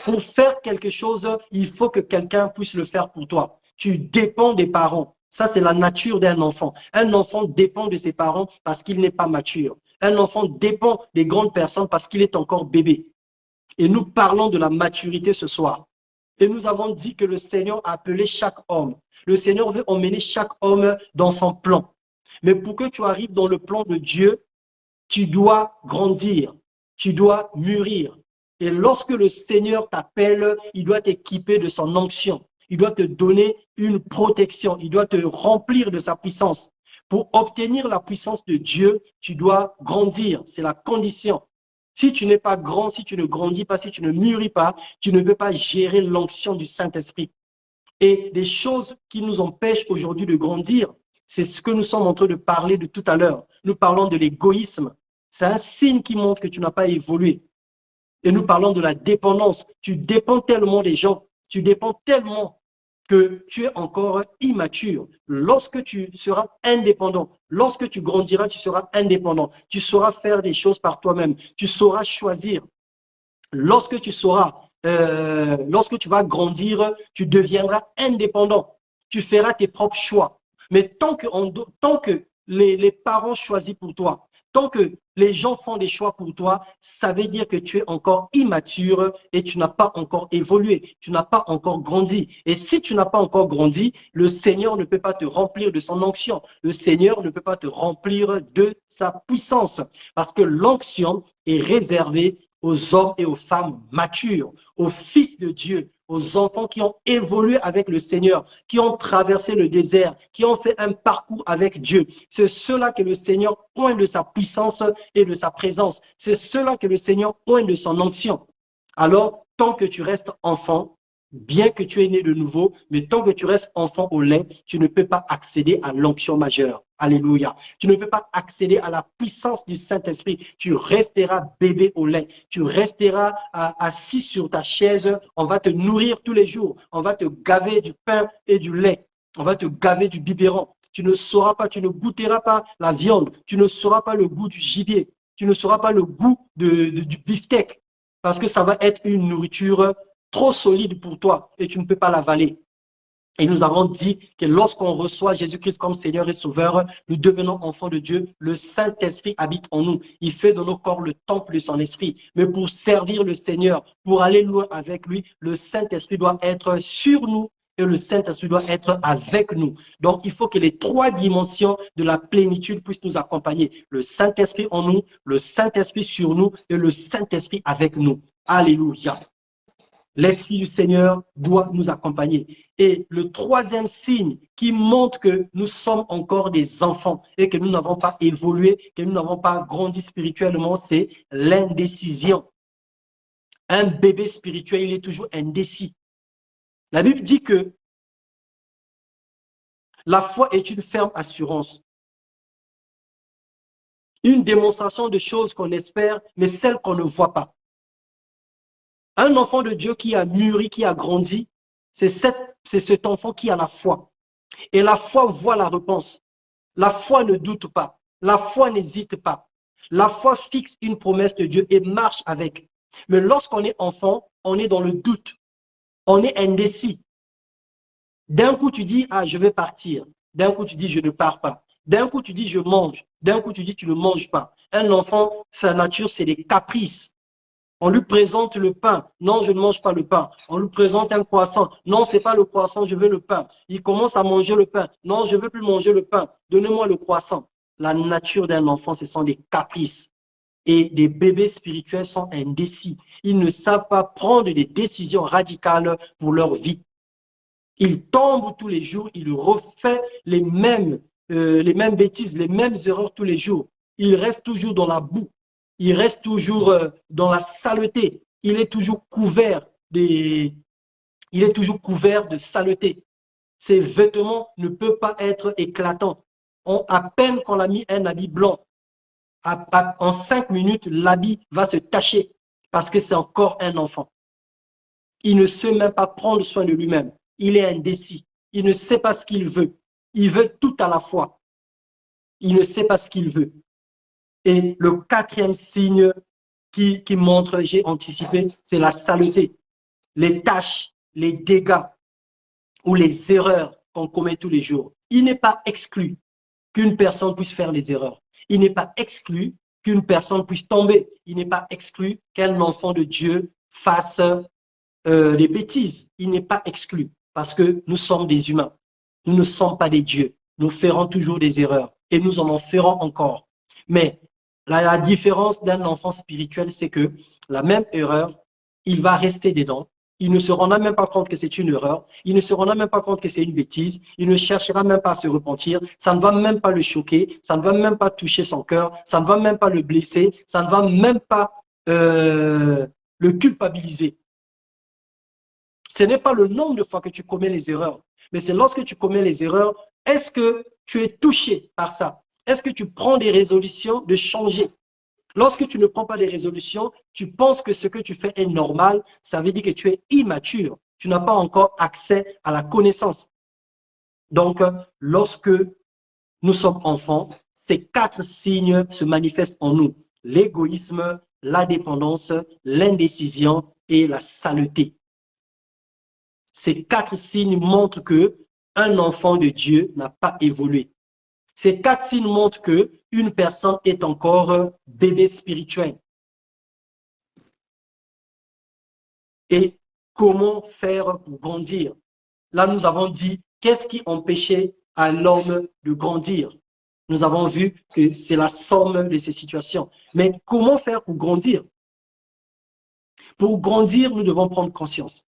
Pour faire quelque chose, il faut que quelqu'un puisse le faire pour toi. Tu dépends des parents. Ça, c'est la nature d'un enfant. Un enfant dépend de ses parents parce qu'il n'est pas mature. Un enfant dépend des grandes personnes parce qu'il est encore bébé. Et nous parlons de la maturité ce soir. Et nous avons dit que le Seigneur a appelé chaque homme. Le Seigneur veut emmener chaque homme dans son plan. Mais pour que tu arrives dans le plan de Dieu, tu dois grandir, tu dois mûrir. Et lorsque le Seigneur t'appelle, il doit t'équiper de son onction. Il doit te donner une protection. Il doit te remplir de sa puissance. Pour obtenir la puissance de Dieu, tu dois grandir. C'est la condition. Si tu n'es pas grand, si tu ne grandis pas, si tu ne mûris pas, tu ne peux pas gérer l'onction du Saint-Esprit. Et des choses qui nous empêchent aujourd'hui de grandir, c'est ce que nous sommes en train de parler de tout à l'heure. Nous parlons de l'égoïsme. C'est un signe qui montre que tu n'as pas évolué. Et nous parlons de la dépendance. Tu dépends tellement des gens, tu dépends tellement que tu es encore immature. Lorsque tu seras indépendant, lorsque tu grandiras, tu seras indépendant. Tu sauras faire des choses par toi-même. Tu sauras choisir. Lorsque tu vas grandir, tu deviendras indépendant. Tu feras tes propres choix. Mais tant que les parents choisissent pour toi, tant que les gens font des choix pour toi, ça veut dire que tu es encore immature et tu n'as pas encore évolué, tu n'as pas encore grandi. Et si tu n'as pas encore grandi, le Seigneur ne peut pas te remplir de son onction. Le Seigneur ne peut pas te remplir de sa puissance parce que l'onction est réservée aux hommes et aux femmes matures, aux fils de Dieu, aux enfants qui ont évolué avec le Seigneur, qui ont traversé le désert, qui ont fait un parcours avec Dieu. C'est cela que le Seigneur pointe de sa puissance et de sa présence. C'est cela que le Seigneur pointe de son onction. Alors, tant que tu restes enfant, bien que tu es né de nouveau, mais tant que tu restes enfant au lait, tu ne peux pas accéder à l'onction majeure. Alléluia. Tu ne peux pas accéder à la puissance du Saint-Esprit. Tu resteras bébé au lait. Tu resteras assis sur ta chaise. On va te nourrir tous les jours. On va te gaver du pain et du lait. On va te gaver du biberon. Tu ne sauras pas, tu ne goûteras pas la viande. Tu ne sauras pas le goût du gibier. Tu ne sauras pas le goût du beefsteak. Parce que ça va être une nourriture trop solide pour toi et tu ne peux pas l'avaler. Et nous avons dit que lorsqu'on reçoit Jésus-Christ comme Seigneur et Sauveur, nous devenons enfants de Dieu. Le Saint-Esprit habite en nous. Il fait de nos corps le temple de son esprit. Mais pour servir le Seigneur, pour aller loin avec lui, le Saint-Esprit doit être sur nous et le Saint-Esprit doit être avec nous. Donc, il faut que les trois dimensions de la plénitude puissent nous accompagner. Le Saint-Esprit en nous, le Saint-Esprit sur nous et le Saint-Esprit avec nous. Alléluia. L'Esprit du Seigneur doit nous accompagner. Et le troisième signe qui montre que nous sommes encore des enfants et que nous n'avons pas évolué, que nous n'avons pas grandi spirituellement, c'est l'indécision. Un bébé spirituel, il est toujours indécis. La Bible dit que la foi est une ferme assurance. Une démonstration de choses qu'on espère, mais celles qu'on ne voit pas. Un enfant de Dieu qui a mûri, qui a grandi, c'est cet enfant qui a la foi. Et la foi voit la réponse. La foi ne doute pas. La foi n'hésite pas. La foi fixe une promesse de Dieu et marche avec. Mais lorsqu'on est enfant, on est dans le doute. On est indécis. D'un coup, tu dis, ah, je vais partir. D'un coup, tu dis, je ne pars pas. D'un coup, tu dis, je mange. D'un coup, tu dis, tu ne manges pas. Un enfant, sa nature, c'est les caprices. On lui présente le pain. Non, je ne mange pas le pain. On lui présente un croissant. Non, ce n'est pas le croissant, je veux le pain. Il commence à manger le pain. Non, je ne veux plus manger le pain. Donnez-moi le croissant. La nature d'un enfant, ce sont des caprices. Et des bébés spirituels sont indécis. Ils ne savent pas prendre des décisions radicales pour leur vie. Ils tombent tous les jours. Ils refont les mêmes bêtises, les mêmes erreurs tous les jours. Ils restent toujours dans la boue. Il reste toujours dans la saleté. Il est toujours couvert de saleté. Ses vêtements ne peuvent pas être éclatants. À peine qu'on a mis un habit blanc, en 5 minutes, l'habit va se tacher parce que c'est encore un enfant. Il ne sait même pas prendre soin de lui-même. Il est indécis. Il ne sait pas ce qu'il veut. Il veut tout à la fois. Il ne sait pas ce qu'il veut. Et le quatrième signe qui montre, j'ai anticipé, c'est la saleté. Les tâches, les dégâts ou les erreurs qu'on commet tous les jours. Il n'est pas exclu qu'une personne puisse faire les erreurs. Il n'est pas exclu qu'une personne puisse tomber. Il n'est pas exclu qu'un enfant de Dieu fasse des bêtises. Il n'est pas exclu parce que nous sommes des humains. Nous ne sommes pas des dieux. Nous ferons toujours des erreurs et nous en ferons encore. Mais la différence d'un enfant spirituel, c'est que la même erreur, il va rester dedans. Il ne se rendra même pas compte que c'est une erreur. Il ne se rendra même pas compte que c'est une bêtise. Il ne cherchera même pas à se repentir. Ça ne va même pas le choquer. Ça ne va même pas toucher son cœur. Ça ne va même pas le blesser. Ça ne va même pas le culpabiliser. Ce n'est pas le nombre de fois que tu commets les erreurs, mais c'est lorsque tu commets les erreurs, est-ce que tu es touché par ça? Est-ce que tu prends des résolutions de changer? Lorsque tu ne prends pas des résolutions, tu penses que ce que tu fais est normal, ça veut dire que tu es immature. Tu n'as pas encore accès à la connaissance. Donc, lorsque nous sommes enfants, ces 4 signes se manifestent en nous. L'égoïsme, la dépendance, l'indécision et la saleté. Ces 4 signes montrent qu'un enfant de Dieu n'a pas évolué. Ces 4 signes montrent qu'une personne est encore bébé spirituel. Et comment faire pour grandir? Là, nous avons dit, qu'est-ce qui empêchait à l'homme de grandir? Nous avons vu que c'est la somme de ces situations. Mais comment faire pour grandir? Pour grandir, nous devons prendre conscience.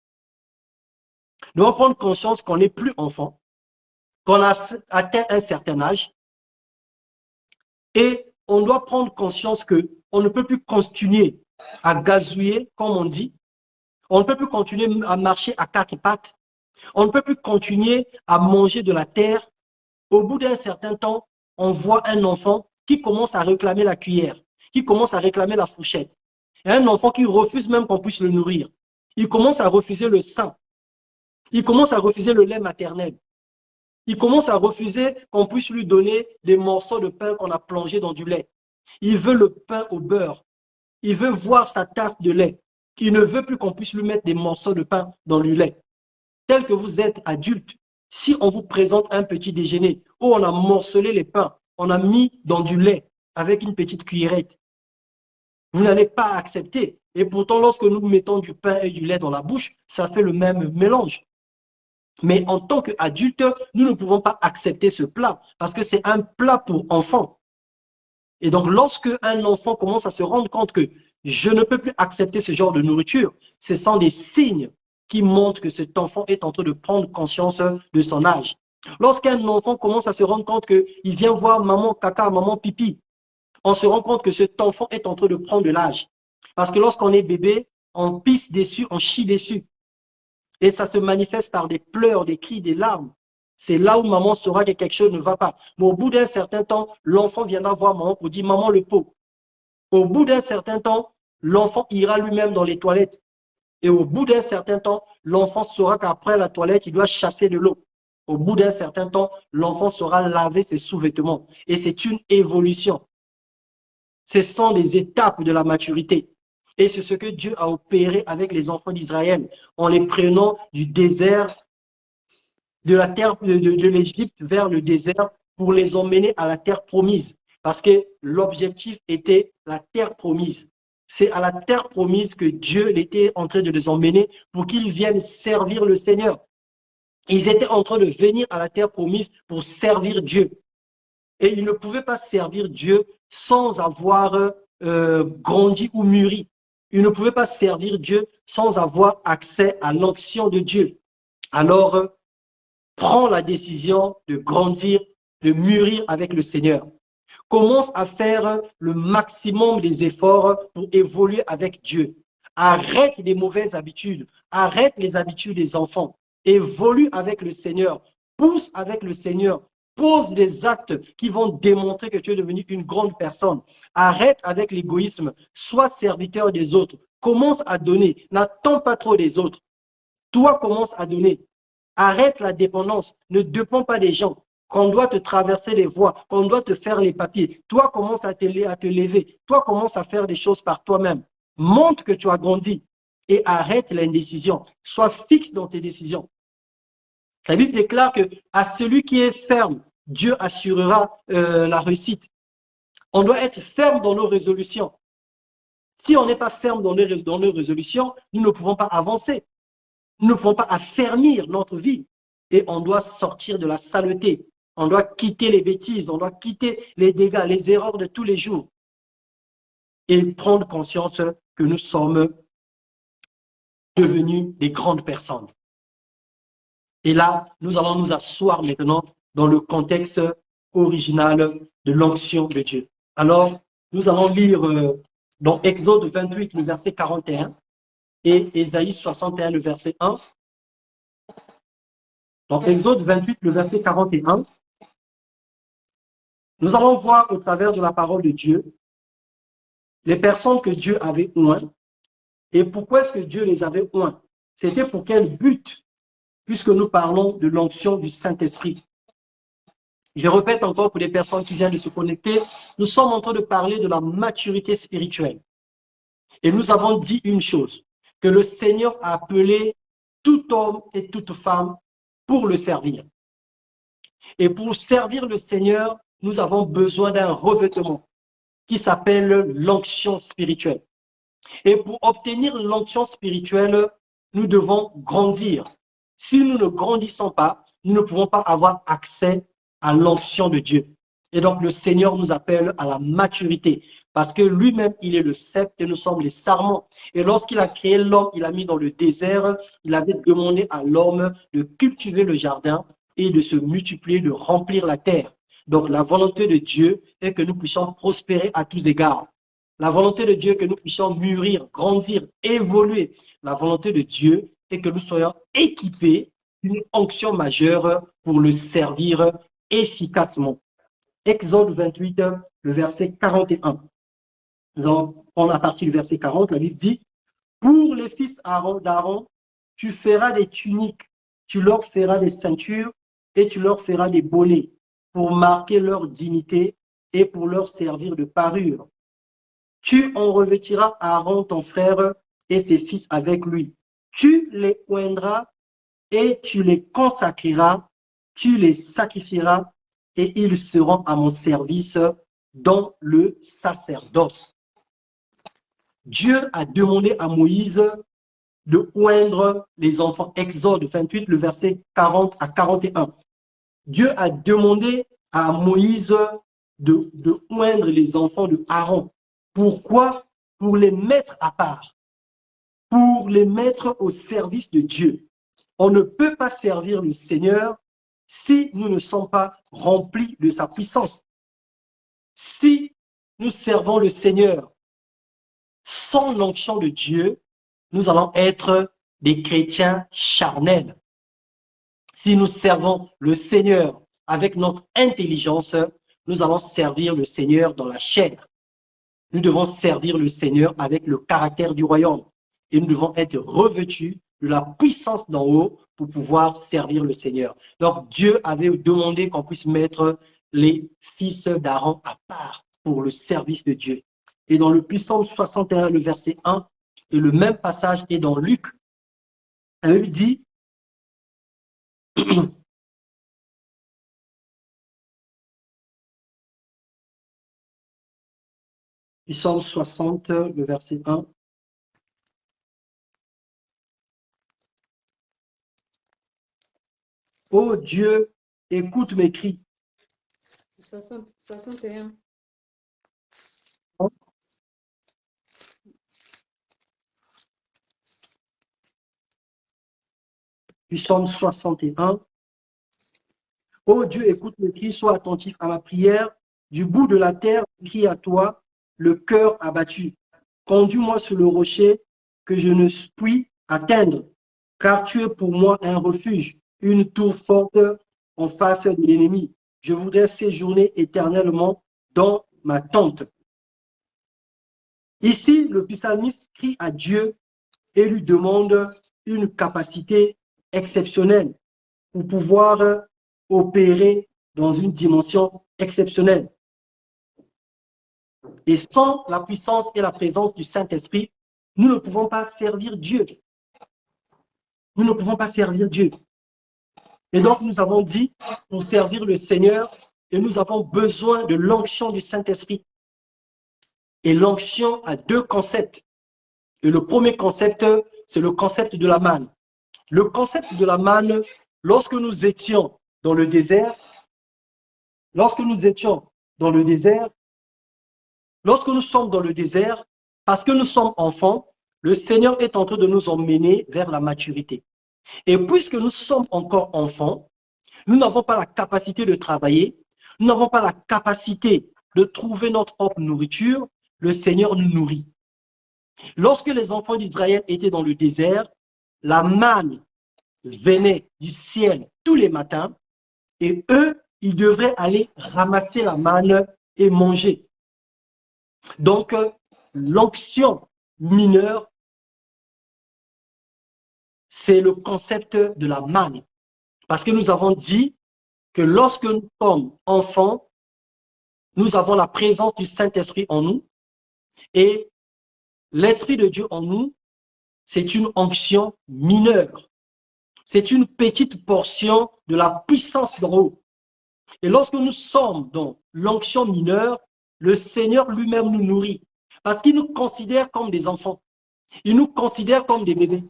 Nous devons prendre conscience qu'on n'est plus enfant, qu'on a atteint un certain âge, et on doit prendre conscience qu'on ne peut plus continuer à gazouiller, comme on dit. On ne peut plus continuer à marcher à 4 pattes. On ne peut plus continuer à manger de la terre. Au bout d'un certain temps, on voit un enfant qui commence à réclamer la cuillère, qui commence à réclamer la fourchette. Et un enfant qui refuse même qu'on puisse le nourrir. Il commence à refuser le sein. Il commence à refuser le lait maternel. Il commence à refuser qu'on puisse lui donner des morceaux de pain qu'on a plongé dans du lait. Il veut le pain au beurre. Il veut voir sa tasse de lait. Il ne veut plus qu'on puisse lui mettre des morceaux de pain dans du lait. Tel que vous êtes adulte, Si on vous présente un petit déjeuner où on a morcelé les pains, on a mis dans du lait avec une petite cuillerette, vous n'allez pas accepter. Et pourtant, lorsque nous mettons du pain et du lait dans la bouche, ça fait le même mélange. Mais en tant qu'adulte, nous ne pouvons pas accepter ce plat parce que c'est un plat pour enfants. Et donc, lorsque un enfant commence à se rendre compte que je ne peux plus accepter ce genre de nourriture, ce sont des signes qui montrent que cet enfant est en train de prendre conscience de son âge. Lorsqu'un enfant commence à se rendre compte qu'il vient voir maman caca, maman pipi, on se rend compte que cet enfant est en train de prendre de l'âge. Parce que lorsqu'on est bébé, on pisse dessus, on chie dessus. Et ça se manifeste par des pleurs, des cris, des larmes. C'est là où maman saura que quelque chose ne va pas. Mais au bout d'un certain temps, l'enfant viendra voir maman pour dire « Maman, le pot ». Au bout d'un certain temps, l'enfant ira lui-même dans les toilettes. Et au bout d'un certain temps, l'enfant saura qu'après la toilette, il doit chasser de l'eau. Au bout d'un certain temps, l'enfant saura laver ses sous-vêtements. Et c'est une évolution. Ce sont les étapes de la maturité. Et c'est ce que Dieu a opéré avec les enfants d'Israël en les prenant du désert, de la terre de l'Égypte vers le désert pour les emmener à la terre promise. Parce que l'objectif était la terre promise. C'est à la terre promise que Dieu était en train de les emmener pour qu'ils viennent servir le Seigneur. Ils étaient en train de venir à la terre promise pour servir Dieu. Et ils ne pouvaient pas servir Dieu sans avoir grandi ou mûri. Ils ne pouvaient pas servir Dieu sans avoir accès à l'onction de Dieu. Alors, prends la décision de grandir, de mûrir avec le Seigneur. Commence à faire le maximum des efforts pour évoluer avec Dieu. Arrête les mauvaises habitudes, arrête les habitudes des enfants. Évolue avec le Seigneur, pousse avec le Seigneur, pose des actes qui vont démontrer que tu es devenu une grande personne. Arrête avec l'égoïsme, sois serviteur des autres, commence à donner, n'attends pas trop des autres. Toi, commence à donner. Arrête la dépendance, ne dépends pas des gens. Quand on doit te traverser les voies, quand on doit te faire les papiers, toi commence à te lever, toi commence à faire des choses par toi-même. Montre que tu as grandi et arrête l'indécision. Sois fixe dans tes décisions. La Bible déclare que à celui qui est ferme, Dieu assurera la réussite. On doit être ferme dans nos résolutions. Si on n'est pas ferme dans nos résolutions, nous ne pouvons pas avancer. Nous ne pouvons pas affermir notre vie. Et on doit sortir de la saleté. On doit quitter les bêtises, on doit quitter les dégâts, les erreurs de tous les jours. Et prendre conscience que nous sommes devenus des grandes personnes. Et là, nous allons nous asseoir maintenant dans le contexte original de l'onction de Dieu. Alors, nous allons lire dans Exode 28, le verset 41 et Ésaïe 61, le verset 1. Dans Exode 28, le verset 41, nous allons voir au travers de la parole de Dieu les personnes que Dieu avait oint. Et pourquoi est-ce que Dieu les avait oints? C'était pour quel but? Puisque nous parlons de l'onction du Saint-Esprit. Je répète encore pour les personnes qui viennent de se connecter, nous sommes en train de parler de la maturité spirituelle. Et nous avons dit une chose, que le Seigneur a appelé tout homme et toute femme pour le servir. Et pour servir le Seigneur, nous avons besoin d'un revêtement qui s'appelle l'onction spirituelle. Et pour obtenir l'onction spirituelle, nous devons grandir. Si nous ne grandissons pas, nous ne pouvons pas avoir accès à l'onction de Dieu. Et donc le Seigneur nous appelle à la maturité parce que lui-même, il est le cep et nous sommes les sarments. Et lorsqu'il a créé l'homme, il a mis dans le désert, il avait demandé à l'homme de cultiver le jardin et de se multiplier, de remplir la terre. Donc la volonté de Dieu est que nous puissions prospérer à tous égards. La volonté de Dieu est que nous puissions mûrir, grandir, évoluer. La volonté de Dieu est que nous soyons équipés d'une onction majeure pour le servir efficacement. Exode 28, le verset 41. Nous allons prendre à partir du verset 40, la Bible dit « Pour les fils d'Aaron, tu feras des tuniques, tu leur feras des ceintures et tu leur feras des bonnets pour marquer leur dignité et pour leur servir de parure. Tu en revêtiras Aaron ton frère et ses fils avec lui. Tu les oindras et tu les consacreras tu les sacrifieras et ils seront à mon service dans le sacerdoce. Dieu a demandé à Moïse de oindre les enfants. Exode 28, le verset 40 à 41. Dieu a demandé à Moïse de oindre les enfants de Aaron. Pourquoi? Pour les mettre à part, pour les mettre au service de Dieu. On ne peut pas servir le Seigneur si nous ne sommes pas remplis de sa puissance. Si nous servons le Seigneur sans l'onction de Dieu, nous allons être des chrétiens charnels. Si nous servons le Seigneur avec notre intelligence, nous allons servir le Seigneur dans la chair. Nous devons servir le Seigneur avec le caractère du royaume. Et nous devons être revêtus de la puissance d'en haut pour pouvoir servir le Seigneur. Donc Dieu avait demandé qu'on puisse mettre les fils d'Aaron à part pour le service de Dieu. Et dans le Psaume 61, le verset 1, et le même passage est dans Luc. Elle dit, Psaume 60, le verset 1. Ô Dieu, écoute mes cris. 61. Psaume 61. Ô Dieu, écoute mes cris, sois attentif à ma prière. Du bout de la terre, je crie à toi, le cœur abattu. Conduis-moi sur le rocher que je ne puis atteindre, car tu es pour moi un refuge, une tour forte en face de l'ennemi. Je voudrais séjourner éternellement dans ma tente. Ici, le psalmiste crie à Dieu et lui demande une capacité exceptionnelle pour pouvoir opérer dans une dimension exceptionnelle. Et sans la puissance et la présence du Saint-Esprit, nous ne pouvons pas servir Dieu. Nous ne pouvons pas servir Dieu. Et donc, nous avons dit, pour servir le Seigneur, et nous avons besoin de l'onction du Saint-Esprit. Et l'onction a deux concepts. Et le premier concept, c'est le concept de la manne. Le concept de la manne, lorsque nous étions dans le désert, lorsque nous sommes dans le désert, parce que nous sommes enfants, le Seigneur est en train de nous emmener vers la maturité. Et puisque nous sommes encore enfants, nous n'avons pas la capacité de travailler, nous n'avons pas la capacité de trouver notre propre nourriture, le Seigneur nous nourrit. Lorsque les enfants d'Israël étaient dans le désert, la manne venait du ciel tous les matins et eux, ils devraient aller ramasser la manne et manger. Donc, l'onction mineure, c'est le concept de la manne. Parce que nous avons dit que lorsque nous sommes enfants, nous avons la présence du Saint-Esprit en nous et l'Esprit de Dieu en nous, c'est une onction mineure. C'est une petite portion de la puissance d'en haut. Et lorsque nous sommes dans l'onction mineure, le Seigneur lui-même nous nourrit. Parce qu'il nous considère comme des enfants. Il nous considère comme des bébés.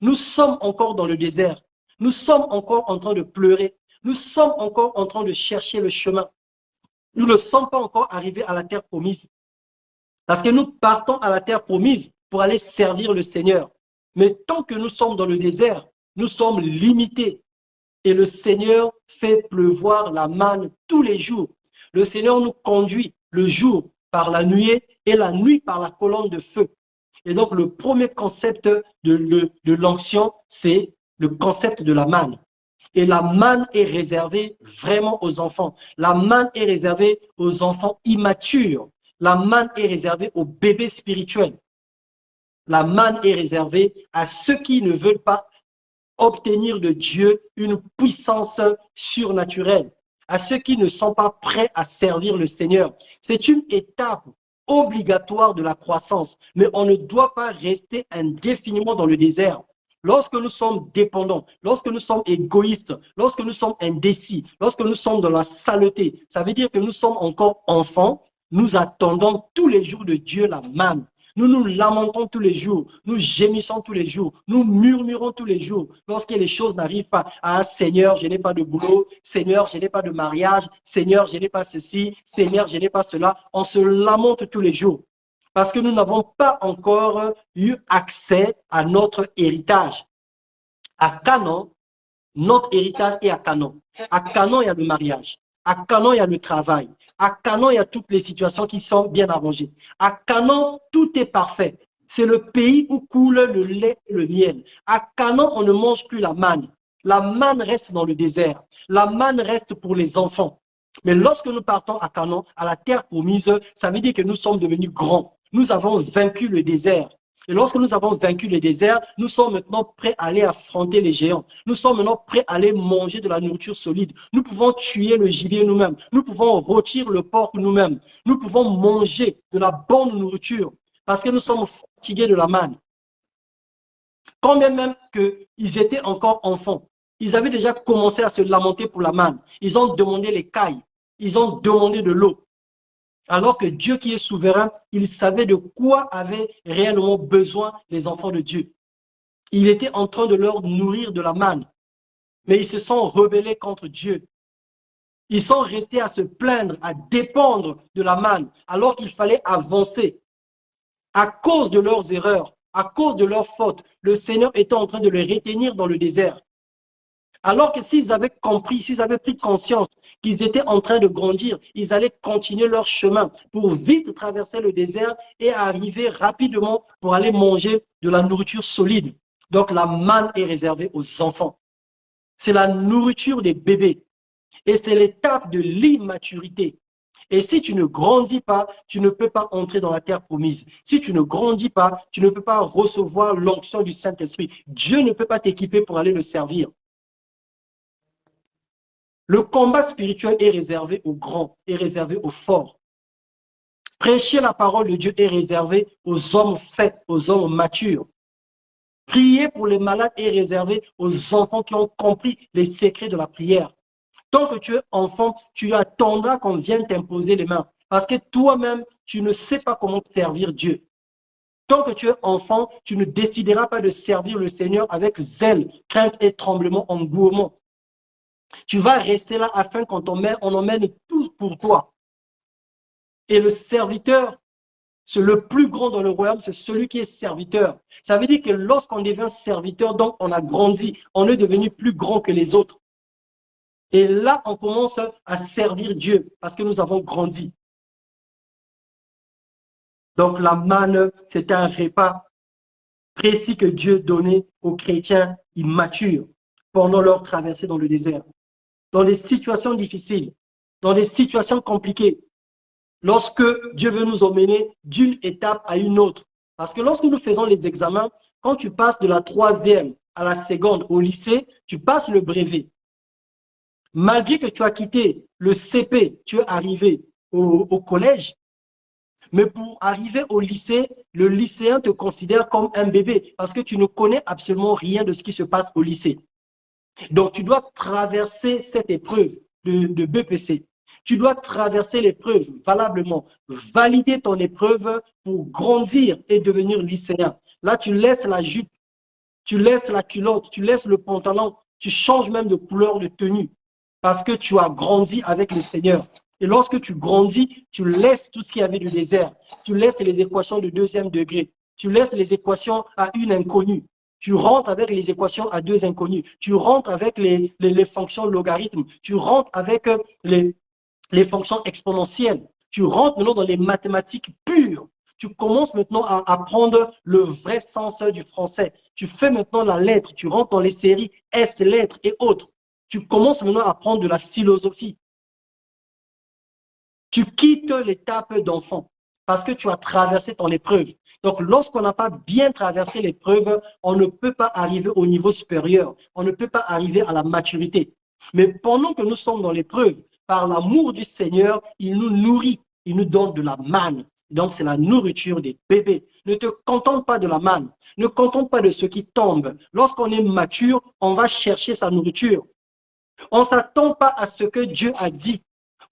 Nous sommes encore dans le désert. Nous sommes encore en train de pleurer. Nous sommes encore en train de chercher le chemin. Nous ne sommes pas encore arrivés à la terre promise. Parce que nous partons à la terre promise pour aller servir le Seigneur. Mais tant que nous sommes dans le désert, nous sommes limités. Et le Seigneur fait pleuvoir la manne tous les jours. Le Seigneur nous conduit le jour par la nuée et la nuit par la colonne de feu. Et donc, le premier concept de l'onction, c'est le concept de la manne. Et la manne est réservée vraiment aux enfants. La manne est réservée aux enfants immatures. La manne est réservée aux bébés spirituels. La manne est réservée à ceux qui ne veulent pas obtenir de Dieu une puissance surnaturelle, à ceux qui ne sont pas prêts à servir le Seigneur. C'est une étape obligatoire de la croissance, mais on ne doit pas rester indéfiniment dans le désert. Lorsque nous sommes dépendants, lorsque nous sommes égoïstes, lorsque nous sommes indécis, lorsque nous sommes dans la saleté, ça veut dire que nous sommes encore enfants, nous attendons tous les jours de Dieu la manne. Nous nous lamentons tous les jours, nous gémissons tous les jours, nous murmurons tous les jours. Lorsque les choses n'arrivent pas, ah Seigneur, je n'ai pas de boulot, Seigneur, je n'ai pas de mariage, Seigneur, je n'ai pas ceci, Seigneur, je n'ai pas cela. On se lamente tous les jours parce que nous n'avons pas encore eu accès à notre héritage. À Canaan, notre héritage est à Canaan. À Canaan, il y a le mariage. À Canaan, il y a le travail. À Canaan, il y a toutes les situations qui sont bien arrangées. À Canaan, tout est parfait. C'est le pays où coule le lait et le miel. À Canaan, on ne mange plus la manne. La manne reste dans le désert. La manne reste pour les enfants. Mais lorsque nous partons à Canaan, à la terre promise, ça veut dire que nous sommes devenus grands. Nous avons vaincu le désert. Et lorsque nous avons vaincu le désert, nous sommes maintenant prêts à aller affronter les géants. Nous sommes maintenant prêts à aller manger de la nourriture solide. Nous pouvons tuer le gibier nous-mêmes. Nous pouvons rôtir le porc nous-mêmes. Nous pouvons manger de la bonne nourriture parce que nous sommes fatigués de la manne. Quand même qu'ils étaient encore enfants, ils avaient déjà commencé à se lamenter pour la manne. Ils ont demandé les cailles. Ils ont demandé de l'eau. Alors que Dieu qui est souverain, il savait de quoi avaient réellement besoin les enfants de Dieu. Il était en train de leur nourrir de la manne. Mais ils se sont rebellés contre Dieu. Ils sont restés à se plaindre, à dépendre de la manne, alors qu'il fallait avancer. À cause de leurs erreurs, à cause de leurs fautes, le Seigneur était en train de les retenir dans le désert. Alors que s'ils avaient compris, s'ils avaient pris conscience qu'ils étaient en train de grandir, ils allaient continuer leur chemin pour vite traverser le désert et arriver rapidement pour aller manger de la nourriture solide. Donc la manne est réservée aux enfants. C'est la nourriture des bébés et c'est l'étape de l'immaturité. Et si tu ne grandis pas, tu ne peux pas entrer dans la terre promise. Si tu ne grandis pas, tu ne peux pas recevoir l'onction du Saint-Esprit. Dieu ne peut pas t'équiper pour aller le servir. Le combat spirituel est réservé aux grands, est réservé aux forts. Prêcher la parole de Dieu est réservé aux hommes faits, aux hommes matures. Prier pour les malades est réservé aux enfants qui ont compris les secrets de la prière. Tant que tu es enfant, tu attendras qu'on vienne t'imposer les mains. Parce que toi-même, tu ne sais pas comment servir Dieu. Tant que tu es enfant, tu ne décideras pas de servir le Seigneur avec zèle, crainte et tremblement, engouement. Tu vas rester là afin qu'on emmène tout pour toi. Et le serviteur, c'est le plus grand dans le royaume, c'est celui qui est serviteur. Ça veut dire que lorsqu'on devient serviteur, donc on a grandi, on est devenu plus grand que les autres. Et là, on commence à servir Dieu parce que nous avons grandi. Donc la manne, c'est un repas précis que Dieu donnait aux chrétiens immatures pendant leur traversée dans le désert. Dans des situations difficiles, dans des situations compliquées, lorsque Dieu veut nous emmener d'une étape à une autre. Parce que lorsque nous faisons les examens, quand tu passes de la 3e à la seconde au lycée, tu passes le brevet. Malgré que tu as quitté le CP, tu es arrivé au collège, mais pour arriver au lycée, le lycéen te considère comme un bébé parce que tu ne connais absolument rien de ce qui se passe au lycée. Donc, tu dois traverser cette épreuve de BPC. Tu dois traverser l'épreuve valablement, valider ton épreuve pour grandir et devenir lycéen. Là, tu laisses la jupe, tu laisses la culotte, tu laisses le pantalon, tu changes même de couleur de tenue parce que tu as grandi avec le Seigneur. Et lorsque tu grandis, tu laisses tout ce qu'il y avait du désert. Tu laisses les équations de 2e degré. Tu laisses les équations à une inconnue. Tu rentres avec les équations à 2 inconnues. Tu rentres avec les fonctions logarithmes. Tu rentres avec les fonctions exponentielles. Tu rentres maintenant dans les mathématiques pures. Tu commences maintenant à apprendre le vrai sens du français. Tu fais maintenant la lettre. Tu rentres dans les séries S, lettres et autres. Tu commences maintenant à apprendre de la philosophie. Tu quittes l'étape d'enfant parce que tu as traversé ton épreuve. Donc, lorsqu'on n'a pas bien traversé l'épreuve, on ne peut pas arriver au niveau supérieur. On ne peut pas arriver à la maturité. Mais pendant que nous sommes dans l'épreuve, par l'amour du Seigneur, il nous nourrit, il nous donne de la manne. Donc, c'est la nourriture des bébés. Ne te contente pas de la manne. Ne contente pas de ce qui tombe. Lorsqu'on est mature, on va chercher sa nourriture. On ne s'attend pas à ce que Dieu a dit.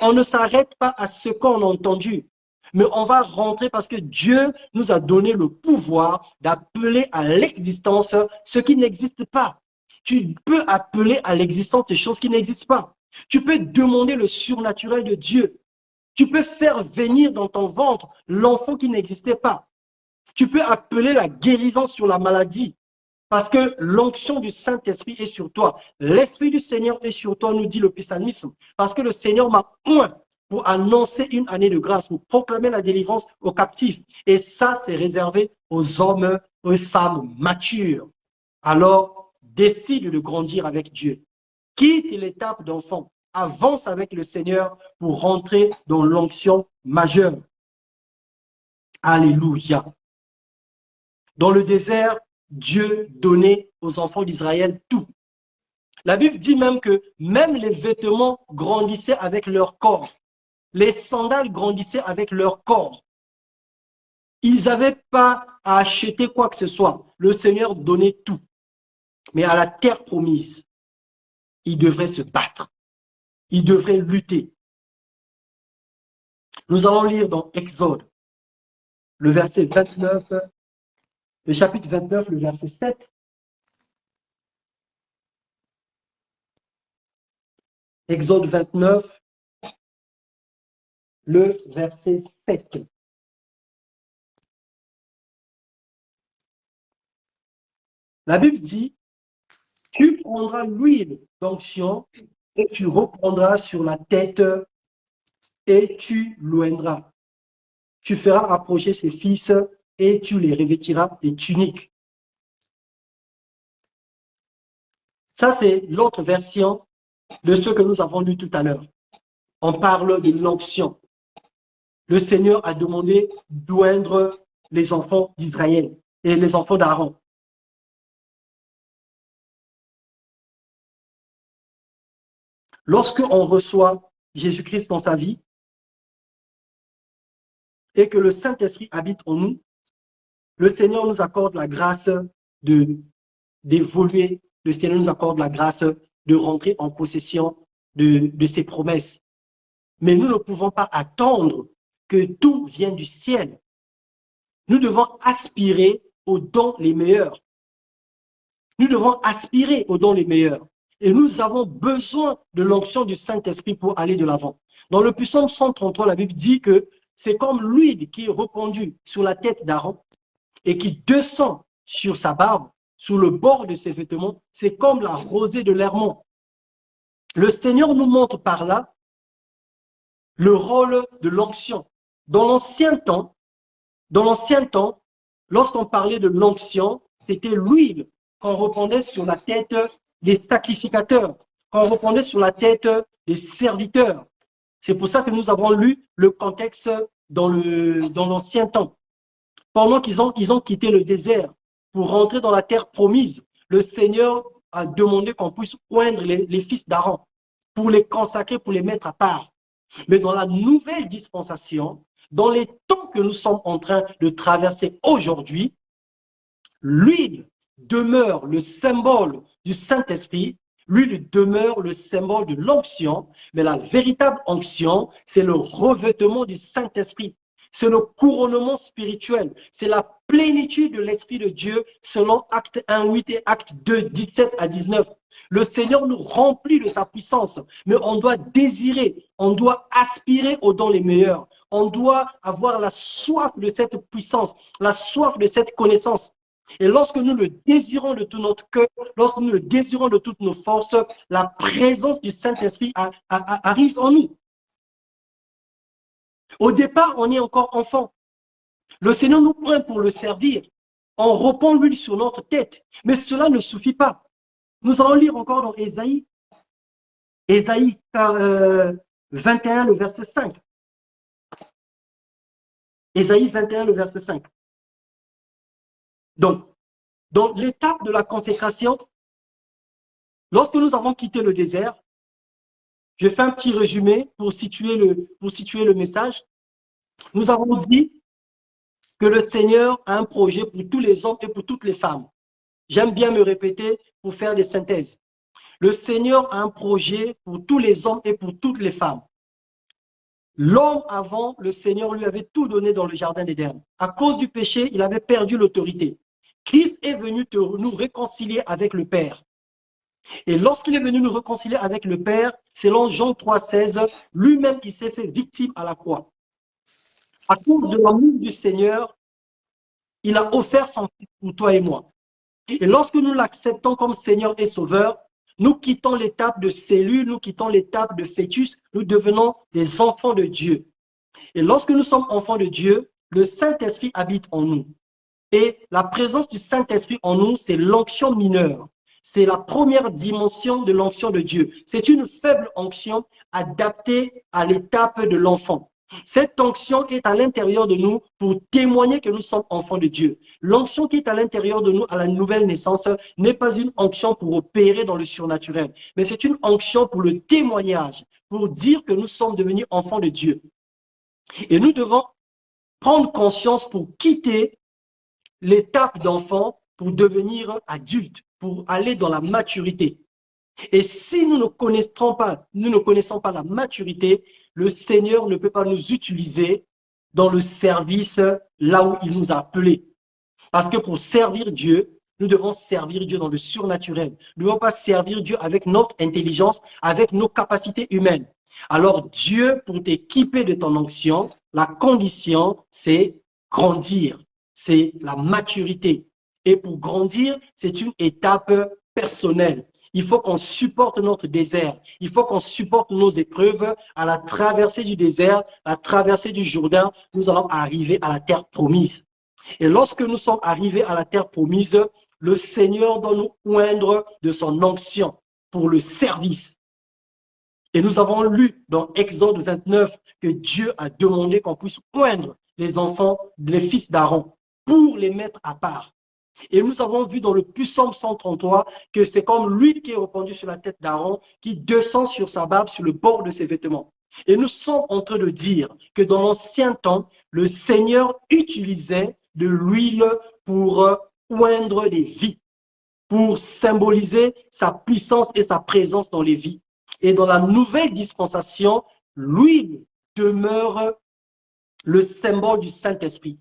On ne s'arrête pas à ce qu'on a entendu. Mais on va rentrer parce que Dieu nous a donné le pouvoir d'appeler à l'existence ce qui n'existe pas. Tu peux appeler à l'existence des choses qui n'existent pas. Tu peux demander le surnaturel de Dieu. Tu peux faire venir dans ton ventre l'enfant qui n'existait pas. Tu peux appeler la guérison sur la maladie parce que l'onction du Saint-Esprit est sur toi. L'Esprit du Seigneur est sur toi, nous dit le psalmisme, parce que le Seigneur m'a oint pour annoncer une année de grâce, pour proclamer la délivrance aux captifs. Et ça, c'est réservé aux hommes, aux femmes matures. Alors, décide de grandir avec Dieu. Quitte l'étape d'enfant. Avance avec le Seigneur pour rentrer dans l'onction majeure. Alléluia. Dans le désert, Dieu donnait aux enfants d'Israël tout. La Bible dit même que même les vêtements grandissaient avec leur corps. Les sandales grandissaient avec leur corps. Ils n'avaient pas à acheter quoi que ce soit. Le Seigneur donnait tout. Mais à la terre promise, ils devraient se battre. Ils devraient lutter. Nous allons lire dans Exode, le verset 29, le chapitre 29, le verset 7. Exode 29, le verset 7. La Bible dit, tu prendras l'huile d'onction et tu reprendras sur la tête et tu l'oindras. Tu feras approcher ses fils et tu les revêtiras des tuniques. Ça, c'est l'autre version de ce que nous avons lu tout à l'heure. On parle de l'onction. Le Seigneur a demandé d'oindre les enfants d'Israël et les enfants d'Aaron. Lorsque on reçoit Jésus-Christ dans sa vie et que le Saint-Esprit habite en nous, le Seigneur nous accorde la grâce d'évoluer. Le Seigneur nous accorde la grâce de rentrer en possession de ses promesses. Mais nous ne pouvons pas attendre que tout vienne du ciel. Nous devons aspirer aux dons les meilleurs. Nous devons aspirer aux dons les meilleurs. Et nous avons besoin de l'onction du Saint-Esprit pour aller de l'avant. Dans le psaume 133, la Bible dit que c'est comme l'huile qui est répandue sur la tête d'Aaron et qui descend sur sa barbe, sous le bord de ses vêtements. C'est comme la rosée de l'Hermon. Le Seigneur nous montre par là le rôle de l'onction. Dans l'ancien temps, lorsqu'on parlait de l'onction, c'était l'huile qu'on répandait sur la tête des sacrificateurs, qu'on répandait sur la tête des serviteurs. C'est pour ça que nous avons lu le contexte dans l'ancien temps. Pendant qu'ils ont quitté le désert pour rentrer dans la terre promise, le Seigneur a demandé qu'on puisse oindre les fils d'Aaron pour les consacrer, pour les mettre à part. Mais dans la nouvelle dispensation, dans les temps que nous sommes en train de traverser aujourd'hui, l'huile demeure le symbole du Saint-Esprit, l'huile demeure le symbole de l'onction, mais la véritable onction, c'est le revêtement du Saint-Esprit. C'est le couronnement spirituel. C'est la plénitude de l'Esprit de Dieu selon Acte 1:8 et Acte 2:17 à 19. Le Seigneur nous remplit de sa puissance, mais on doit désirer, on doit aspirer aux dons les meilleurs. On doit avoir la soif de cette puissance, la soif de cette connaissance. Et lorsque nous le désirons de tout notre cœur, lorsque nous le désirons de toutes nos forces, la présence du Saint-Esprit arrive en nous. Au départ, on est encore enfant. Le Seigneur nous prend pour le servir. On répand l'huile sur notre tête. Mais cela ne suffit pas. Nous allons lire encore dans Ésaïe 21, le verset 5. Ésaïe 21, le verset 5. Donc, dans l'étape de la consécration, lorsque nous avons quitté le désert, je fais un petit résumé pour situer le message. Nous avons dit que le Seigneur a un projet pour tous les hommes et pour toutes les femmes. J'aime bien me répéter pour faire des synthèses. Le Seigneur a un projet pour tous les hommes et pour toutes les femmes. L'homme avant, le Seigneur lui avait tout donné dans le jardin d'Éden. À cause du péché, il avait perdu l'autorité. Christ est venu nous réconcilier avec le Père. Et lorsqu'il est venu nous réconcilier avec le Père, selon Jean 3,16, lui-même, il s'est fait victime à la croix. À cause de l'amour du Seigneur, il a offert son fils pour toi et moi. Et lorsque nous l'acceptons comme Seigneur et Sauveur, nous quittons l'étape de cellule, nous quittons l'étape de fœtus, nous devenons des enfants de Dieu. Et lorsque nous sommes enfants de Dieu, le Saint-Esprit habite en nous. Et la présence du Saint-Esprit en nous, c'est l'onction mineure. C'est la première dimension de l'onction de Dieu. C'est une faible onction adaptée à l'étape de l'enfant. Cette onction est à l'intérieur de nous pour témoigner que nous sommes enfants de Dieu. L'onction qui est à l'intérieur de nous à la nouvelle naissance n'est pas une onction pour opérer dans le surnaturel, mais c'est une onction pour le témoignage, pour dire que nous sommes devenus enfants de Dieu. Et nous devons prendre conscience pour quitter l'étape d'enfant pour devenir adulte, pour aller dans la maturité. Et si nous ne connaissons pas la maturité, le Seigneur ne peut pas nous utiliser dans le service là où il nous a appelés. Parce que pour servir Dieu, nous devons servir Dieu dans le surnaturel. Nous ne devons pas servir Dieu avec notre intelligence, avec nos capacités humaines. Alors Dieu, pour t'équiper de ton onction, la condition, c'est grandir. C'est la maturité. Et pour grandir, c'est une étape personnelle. Il faut qu'on supporte notre désert. Il faut qu'on supporte nos épreuves. À la traversée du désert, à la traversée du Jourdain, nous allons arriver à la terre promise. Et lorsque nous sommes arrivés à la terre promise, le Seigneur doit nous oindre de son onction pour le service. Et nous avons lu dans Exode 29 que Dieu a demandé qu'on puisse oindre les enfants, les fils d'Aaron, pour les mettre à part. Et nous avons vu dans le Psaume 133 que c'est comme l'huile qui est répandue sur la tête d'Aaron qui descend sur sa barbe, sur le bord de ses vêtements. Et nous sommes en train de dire que dans l'ancien temps, le Seigneur utilisait de l'huile pour oindre les vies, pour symboliser sa puissance et sa présence dans les vies. Et dans la nouvelle dispensation, l'huile demeure le symbole du Saint-Esprit.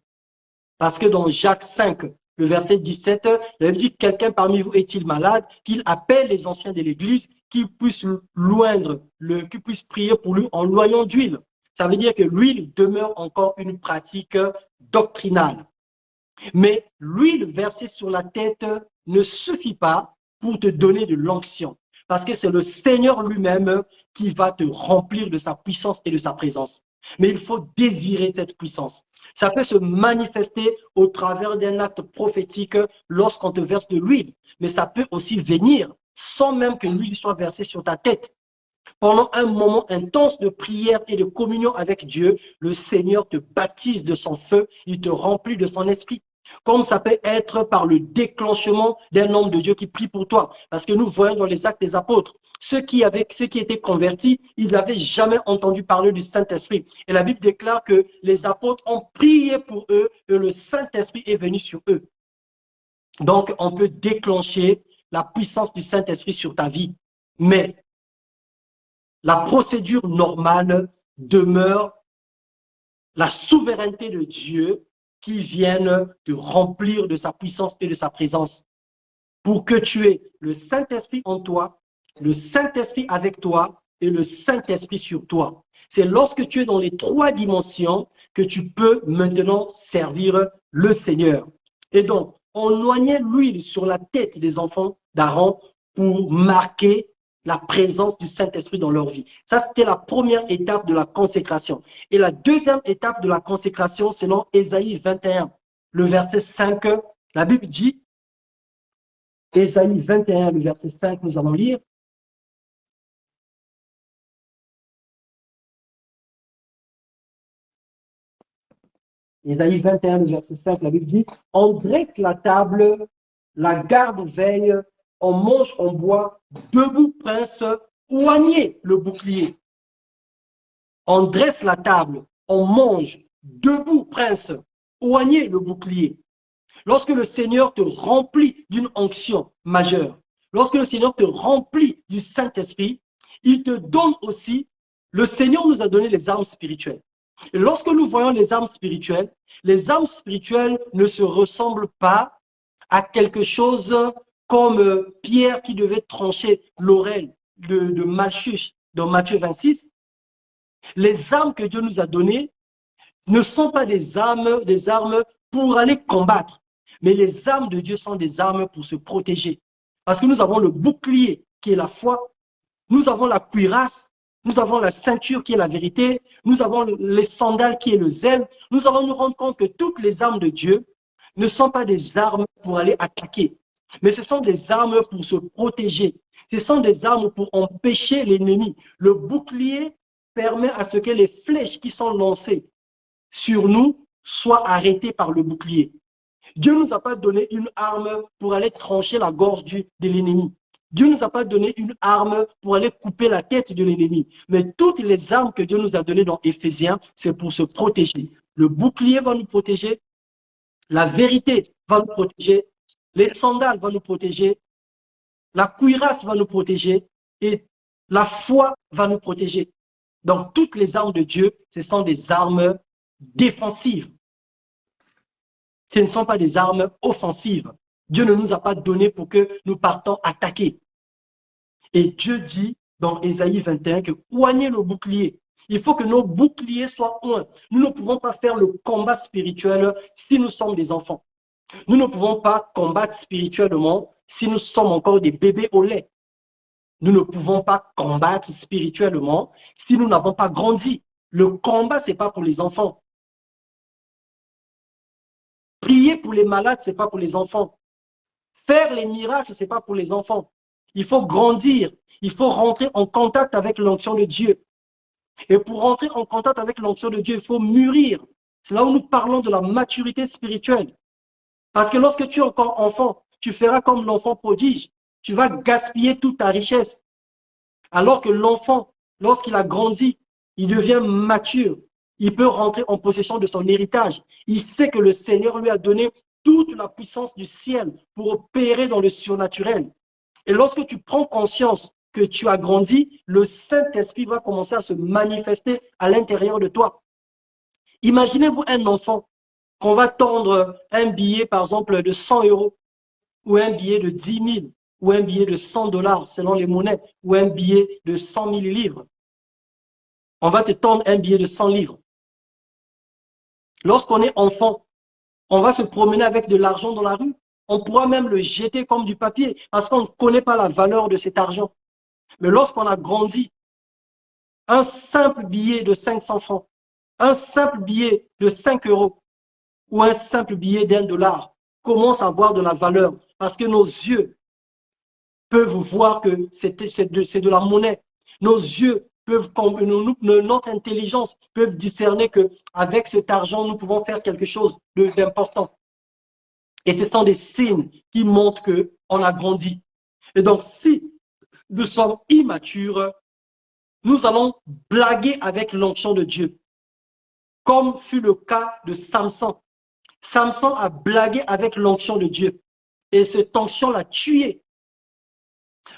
Parce que dans Jacques 5, le verset 17, il dit « Quelqu'un parmi vous est-il malade? Qu'il appelle les anciens de l'Église, qu'ils puissent l'oindre, qu'ils puissent prier pour lui en l'oignant d'huile. » Ça veut dire que l'huile demeure encore une pratique doctrinale. Mais l'huile versée sur la tête ne suffit pas pour te donner de l'onction. Parce que c'est le Seigneur lui-même qui va te remplir de sa puissance et de sa présence. Mais il faut désirer cette puissance. Ça peut se manifester au travers d'un acte prophétique lorsqu'on te verse de l'huile. Mais ça peut aussi venir sans même que l'huile soit versée sur ta tête. Pendant un moment intense de prière et de communion avec Dieu, le Seigneur te baptise de son feu, il te remplit de son esprit. Comme ça peut être par le déclenchement d'un homme de Dieu qui prie pour toi. Parce que nous voyons dans les Actes des Apôtres, ceux qui étaient convertis, ils n'avaient jamais entendu parler du Saint-Esprit. Et la Bible déclare que les apôtres ont prié pour eux et le Saint-Esprit est venu sur eux. Donc, on peut déclencher la puissance du Saint-Esprit sur ta vie. Mais la procédure normale demeure la souveraineté de Dieu qui vienne te remplir de sa puissance et de sa présence pour que tu aies le Saint-Esprit en toi, le Saint-Esprit avec toi et le Saint-Esprit sur toi. C'est lorsque tu es dans les trois dimensions que tu peux maintenant servir le Seigneur. Et donc, on noignait l'huile sur la tête des enfants d'Aaron pour marquer la présence du Saint-Esprit dans leur vie. Ça, c'était la première étape de la consécration. Et la deuxième étape de la consécration, selon Ésaïe 21, le verset 5, la Bible dit, Ésaïe 21, le verset 5, nous allons lire. Ésaïe 21, le verset 5, la Bible dit, on dresse la table, la garde veille, on mange, on boit, debout prince, oignez le bouclier. On dresse la table, on mange, debout prince, oignez le bouclier. Lorsque le Seigneur te remplit d'une onction majeure, lorsque le Seigneur te remplit du Saint-Esprit, il te donne aussi, le Seigneur nous a donné les armes spirituelles. Et lorsque nous voyons les armes spirituelles ne se ressemblent pas à quelque chose comme Pierre qui devait trancher l'oreille de Malchus dans Matthieu 26. Les armes que Dieu nous a données ne sont pas des armes pour aller combattre, mais les armes de Dieu sont des armes pour se protéger. Parce que nous avons le bouclier qui est la foi, nous avons la cuirasse, nous avons la ceinture qui est la vérité, nous avons les sandales qui est le zèle. Nous allons nous rendre compte que toutes les armes de Dieu ne sont pas des armes pour aller attaquer, mais ce sont des armes pour se protéger. Ce sont des armes pour empêcher l'ennemi. Le bouclier permet à ce que les flèches qui sont lancées sur nous soient arrêtées par le bouclier. Dieu ne nous a pas donné une arme pour aller trancher la gorge de l'ennemi. Dieu ne nous a pas donné une arme pour aller couper la tête de l'ennemi. Mais toutes les armes que Dieu nous a données dans Éphésiens, c'est pour se protéger. Le bouclier va nous protéger, la vérité va nous protéger, les sandales vont nous protéger, la cuirasse va nous protéger et la foi va nous protéger. Donc, toutes les armes de Dieu, ce sont des armes défensives. Ce ne sont pas des armes offensives. Dieu ne nous a pas donné pour que nous partons attaquer. Et Dieu dit dans Ésaïe 21 que oignez le bouclier. Il faut que nos boucliers soient oints. Nous ne pouvons pas faire le combat spirituel si nous sommes des enfants. Nous ne pouvons pas combattre spirituellement si nous sommes encore des bébés au lait. Nous ne pouvons pas combattre spirituellement si nous n'avons pas grandi. Le combat, ce n'est pas pour les enfants. Prier pour les malades, ce n'est pas pour les enfants. Faire les miracles, ce n'est pas pour les enfants. Il faut grandir. Il faut rentrer en contact avec l'onction de Dieu. Et pour rentrer en contact avec l'onction de Dieu, il faut mûrir. C'est là où nous parlons de la maturité spirituelle. Parce que lorsque tu es encore enfant, tu feras comme l'enfant prodige. Tu vas gaspiller toute ta richesse. Alors que l'enfant, lorsqu'il a grandi, il devient mature. Il peut rentrer en possession de son héritage. Il sait que le Seigneur lui a donné toute la puissance du ciel pour opérer dans le surnaturel. Et lorsque tu prends conscience que tu as grandi, le Saint-Esprit va commencer à se manifester à l'intérieur de toi. Imaginez-vous un enfant qu'on va tendre un billet, par exemple, de 100 €, ou un billet de 10 000, ou un billet de 100 $ selon les monnaies, ou un billet de 100 000 livres. On va te tendre un billet de 100 livres. Lorsqu'on est enfant, on va se promener avec de l'argent dans la rue. On pourra même le jeter comme du papier parce qu'on ne connaît pas la valeur de cet argent. Mais lorsqu'on a grandi, un simple billet de 500 francs, un simple billet de 5 € ou un simple billet d'1 $ commence à avoir de la valeur parce que nos yeux peuvent voir que c'est de la monnaie. Nos yeux peuvent, notre intelligence peut discerner qu'avec cet argent, nous pouvons faire quelque chose d'important. Et ce sont des signes qui montrent qu'on a grandi. Et donc, si nous sommes immatures, nous allons blaguer avec l'onction de Dieu, comme fut le cas de Samson. Samson a blagué avec l'onction de Dieu et cette onction l'a tué.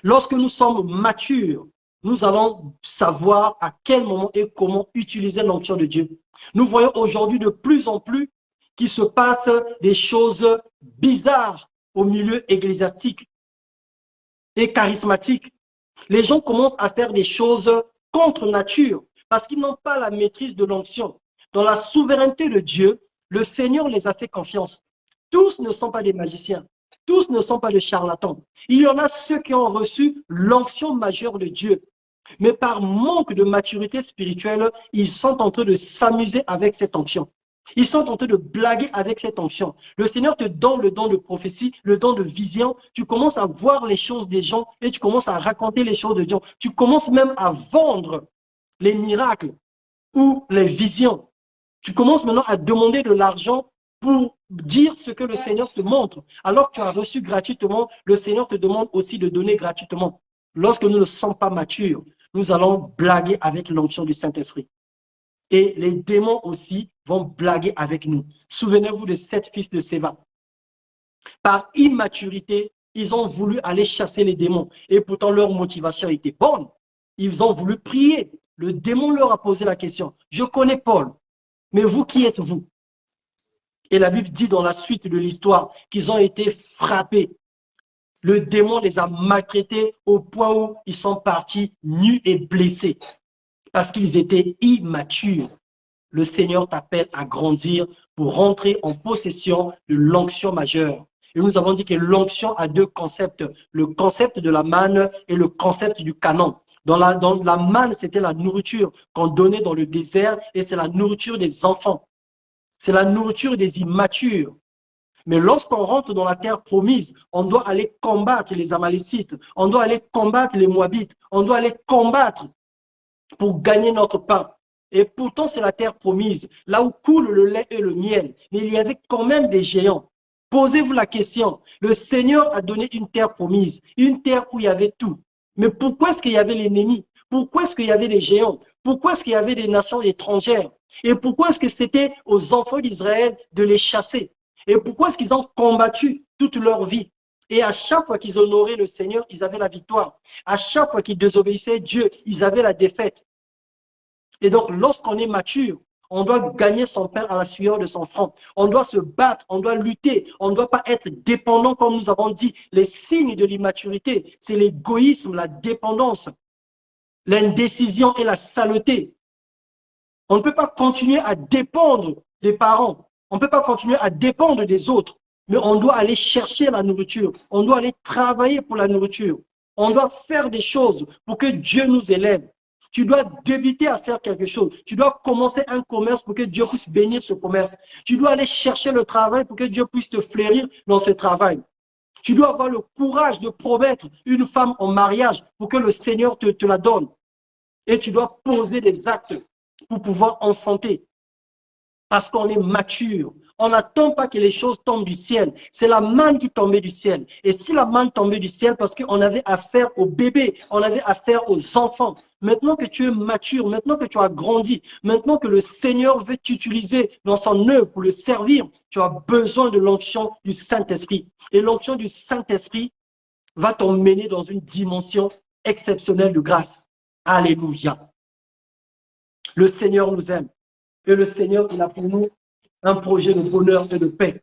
Lorsque nous sommes matures, nous allons savoir à quel moment et comment utiliser l'onction de Dieu. Nous voyons aujourd'hui de plus en plus qu'il se passe des choses bizarres au milieu ecclésiastique et charismatique. Les gens commencent à faire des choses contre nature parce qu'ils n'ont pas la maîtrise de l'onction. Dans la souveraineté de Dieu, le Seigneur les a fait confiance. Tous ne sont pas des magiciens. Tous ne sont pas des charlatans. Il y en a ceux qui ont reçu l'onction majeure de Dieu. Mais par manque de maturité spirituelle, ils sont en train de s'amuser avec cette onction. Ils sont en train de blaguer avec cette onction. Le Seigneur te donne le don de prophétie, le don de vision. Tu commences à voir les choses des gens et tu commences à raconter les choses de Dieu. Tu commences même à vendre les miracles ou les visions. Tu commences maintenant à demander de l'argent pour dire ce que le Seigneur te montre. Alors que tu as reçu gratuitement, le Seigneur te demande aussi de donner gratuitement. Lorsque nous ne sommes pas matures, nous allons blaguer avec l'onction du Saint-Esprit. Et les démons aussi vont blaguer avec nous. Souvenez-vous de 7 fils de Séba. Par immaturité, ils ont voulu aller chasser les démons. Et pourtant, leur motivation était bonne. Ils ont voulu prier. Le démon leur a posé la question. Je connais Paul, mais vous, qui êtes-vous? Et la Bible dit dans la suite de l'histoire qu'ils ont été frappés. Le démon les a maltraités au point où ils sont partis nus et blessés parce qu'ils étaient immatures. Le Seigneur t'appelle à grandir pour rentrer en possession de l'onction majeure. Et nous avons dit que l'onction a 2 concepts, le concept de la manne et le concept du canon. Dans la manne, c'était la nourriture qu'on donnait dans le désert et c'est la nourriture des enfants. C'est la nourriture des immatures. Mais lorsqu'on rentre dans la terre promise, on doit aller combattre les Amalécites, on doit aller combattre les Moabites, on doit aller combattre pour gagner notre pain. Et pourtant, c'est la terre promise, là où coule le lait et le miel. Mais il y avait quand même des géants. Posez-vous la question, le Seigneur a donné une terre promise, une terre où il y avait tout. Mais pourquoi est-ce qu'il y avait l'ennemi? Pourquoi est-ce qu'il y avait des géants? Pourquoi est-ce qu'il y avait des nations étrangères? Et pourquoi est-ce que c'était aux enfants d'Israël de les chasser? Et pourquoi est-ce qu'ils ont combattu toute leur vie? Et à chaque fois qu'ils honoraient le Seigneur, ils avaient la victoire. À chaque fois qu'ils désobéissaient Dieu, ils avaient la défaite. Et donc, lorsqu'on est mature, on doit gagner son pain à la sueur de son front. On doit se battre, on doit lutter. On ne doit pas être dépendant, comme nous avons dit. Les signes de l'immaturité, c'est l'égoïsme, la dépendance, l'indécision et la saleté. On ne peut pas continuer à dépendre des parents. On ne peut pas continuer à dépendre des autres. Mais on doit aller chercher la nourriture. On doit aller travailler pour la nourriture. On doit faire des choses pour que Dieu nous élève. Tu dois débuter à faire quelque chose. Tu dois commencer un commerce pour que Dieu puisse bénir ce commerce. Tu dois aller chercher le travail pour que Dieu puisse te fleurir dans ce travail. Tu dois avoir le courage de promettre une femme en mariage pour que le Seigneur te la donne. Et tu dois poser des actes pour pouvoir enfanter. Parce qu'on est mature. On n'attend pas que les choses tombent du ciel. C'est la manne qui tombait du ciel. Et si la manne tombait du ciel, parce qu'on avait affaire aux bébés, on avait affaire aux enfants. Maintenant que tu es mature, maintenant que tu as grandi, maintenant que le Seigneur veut t'utiliser dans son œuvre pour le servir, tu as besoin de l'onction du Saint-Esprit. Et l'onction du Saint-Esprit va t'emmener dans une dimension exceptionnelle de grâce. Alléluia. Le Seigneur nous aime. Et le Seigneur, il a pour nous un projet de bonheur et de paix.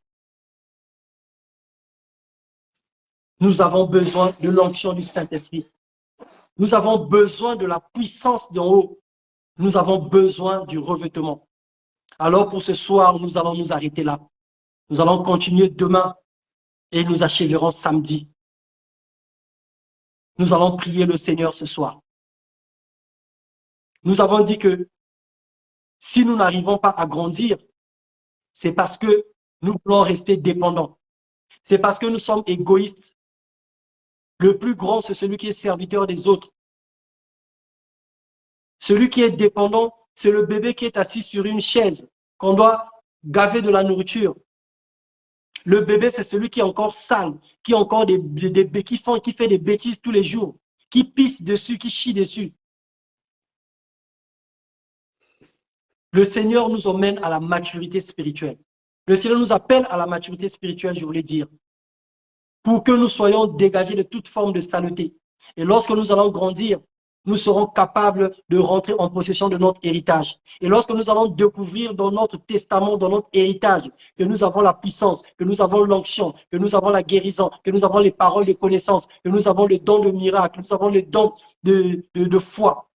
Nous avons besoin de l'onction du Saint-Esprit. Nous avons besoin de la puissance d'en haut. Nous avons besoin du revêtement. Alors pour ce soir, nous allons nous arrêter là. Nous allons continuer demain et nous achèverons samedi. Nous allons prier le Seigneur ce soir. Nous avons dit que si nous n'arrivons pas à grandir, c'est parce que nous voulons rester dépendants. C'est parce que nous sommes égoïstes. Le plus grand, c'est celui qui est serviteur des autres. Celui qui est dépendant, c'est le bébé qui est assis sur une chaise, qu'on doit gaver de la nourriture. Le bébé, c'est celui qui est encore sale, qui a encore qui fait des bêtises tous les jours, qui pisse dessus, qui chie dessus. Le Seigneur nous emmène à la maturité spirituelle. Le Seigneur nous appelle à la maturité spirituelle, je voulais dire, pour que nous soyons dégagés de toute forme de saleté. Et lorsque nous allons grandir, nous serons capables de rentrer en possession de notre héritage. Et lorsque nous allons découvrir dans notre testament, dans notre héritage, que nous avons la puissance, que nous avons l'onction, que nous avons la guérison, que nous avons les paroles de connaissance, que nous avons les dons de miracle, que nous avons les dons de foi,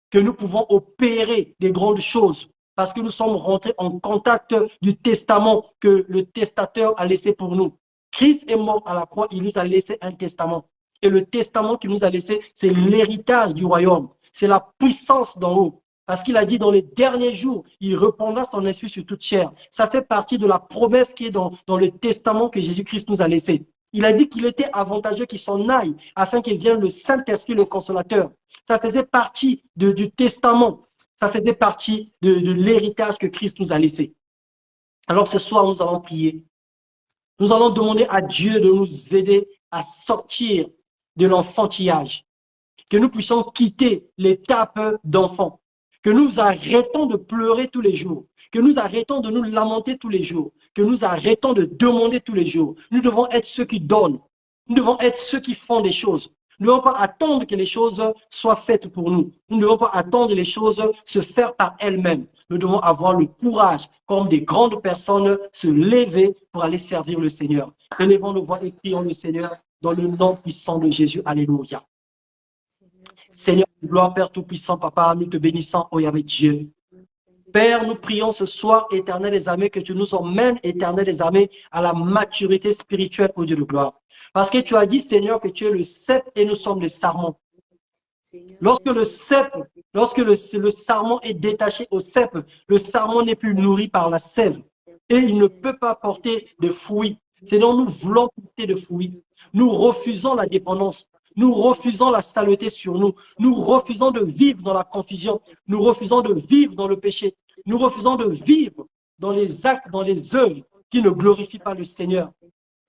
que nous pouvons opérer des grandes choses, parce que nous sommes rentrés en contact du testament que le testateur a laissé pour nous. Christ est mort à la croix, il nous a laissé un testament. Et le testament qu'il nous a laissé, c'est l'héritage du royaume. C'est la puissance d'en haut. Parce qu'il a dit dans les derniers jours, il répandra son esprit sur toute chair. Ça fait partie de la promesse qui est dans le testament que Jésus-Christ nous a laissé. Il a dit qu'il était avantageux qu'il s'en aille afin qu'il vienne le Saint-Esprit, le Consolateur. Ça faisait partie du testament. Ça faisait partie de l'héritage que Christ nous a laissé. Alors ce soir, nous allons prier. Nous allons demander à Dieu de nous aider à sortir de l'enfantillage. Que nous puissions quitter l'étape d'enfant. que nous arrêtons de pleurer tous les jours, que nous arrêtons de nous lamenter tous les jours, que nous arrêtons de demander tous les jours. Nous devons être ceux qui donnent. Nous devons être ceux qui font des choses. Nous ne devons pas attendre que les choses soient faites pour nous. Nous ne devons pas attendre les choses se faire par elles-mêmes. Nous devons avoir le courage, comme des grandes personnes, se lever pour aller servir le Seigneur. Élevons nos voix et prions le Seigneur dans le nom puissant de Jésus. Alléluia. Seigneur, gloire, Père Tout-Puissant, Papa, nous te bénissons, oh Yahvé Dieu. Père, nous prions ce soir, éternel des armées, que tu nous emmènes, éternel des armées, à la maturité spirituelle, au Dieu de gloire. Parce que tu as dit, Seigneur, que tu es le cep et nous sommes les sarments. Lorsque le cep, le sarment est détaché au cep, le sarment n'est plus nourri par la sève et il ne peut pas porter de fruits. Seigneur, nous voulons porter de fruits. Nous refusons la dépendance. Nous refusons la saleté sur nous. Nous refusons de vivre dans la confusion. Nous refusons de vivre dans le péché. Nous refusons de vivre dans les actes, dans les œuvres qui ne glorifient pas le Seigneur.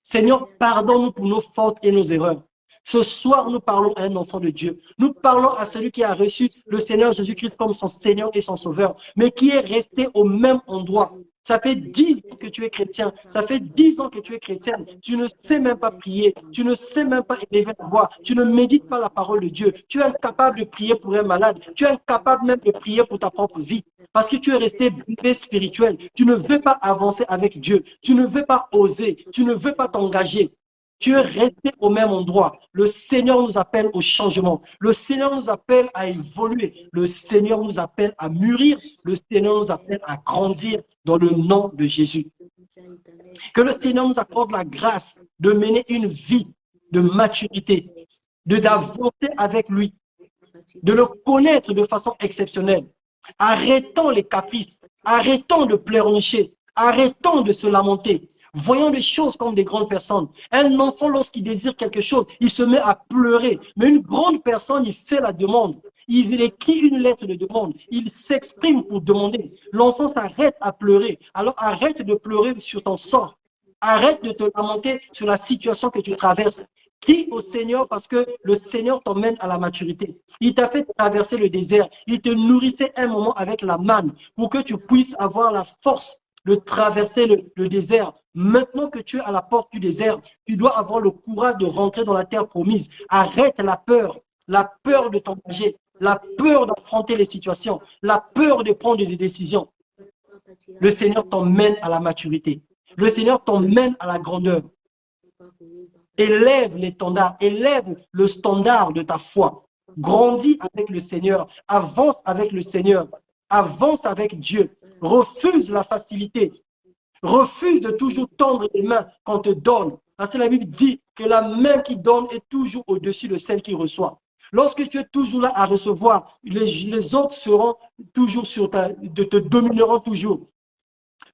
Seigneur, pardonne-nous pour nos fautes et nos erreurs. Ce soir, nous parlons à un enfant de Dieu. Nous parlons à celui qui a reçu le Seigneur Jésus-Christ comme son Seigneur et son Sauveur, mais qui est resté au même endroit. Ça fait 10 ans que tu es chrétien. Ça fait 10 ans que tu es chrétienne. Tu ne sais même pas prier. Tu ne sais même pas élever ta voix. Tu ne médites pas la parole de Dieu. Tu es incapable de prier pour un malade. Tu es incapable même de prier pour ta propre vie. Parce que tu es resté bébé spirituel. Tu ne veux pas avancer avec Dieu. Tu ne veux pas oser. Tu ne veux pas t'engager. Tu es resté au même endroit. Le Seigneur nous appelle au changement. Le Seigneur nous appelle à évoluer. Le Seigneur nous appelle à mûrir. Le Seigneur nous appelle à grandir dans le nom de Jésus. Que le Seigneur nous accorde la grâce de mener une vie de maturité, d'avancer avec lui, de le connaître de façon exceptionnelle. Arrêtons les caprices, arrêtons de pleurnicher, arrêtons de se lamenter. Voyons les choses comme des grandes personnes. Un enfant, lorsqu'il désire quelque chose, il se met à pleurer. Mais une grande personne, il fait la demande. Il écrit une lettre de demande. Il s'exprime pour demander. L'enfant s'arrête à pleurer. Alors arrête de pleurer sur ton sort. Arrête de te lamenter sur la situation que tu traverses. Crie au Seigneur parce que le Seigneur t'emmène à la maturité. Il t'a fait traverser le désert. Il te nourrissait un moment avec la manne pour que tu puisses avoir la force de traverser le désert. Maintenant que tu es à la porte du désert, tu dois avoir le courage de rentrer dans la terre promise. Arrête la peur de t'engager, la peur d'affronter les situations, la peur de prendre des décisions. Le Seigneur t'emmène à la maturité. Le Seigneur t'emmène à la grandeur. Élève l'étendard, élève le standard de ta foi. Grandis avec le Seigneur, avance avec le Seigneur, avance avec Dieu. Refuse la facilité. Refuse de toujours tendre les mains qu'on te donne. Parce que la Bible dit que la main qui donne est toujours au-dessus de celle qui reçoit. Lorsque tu es toujours là à recevoir, les autres seront toujours te domineront toujours.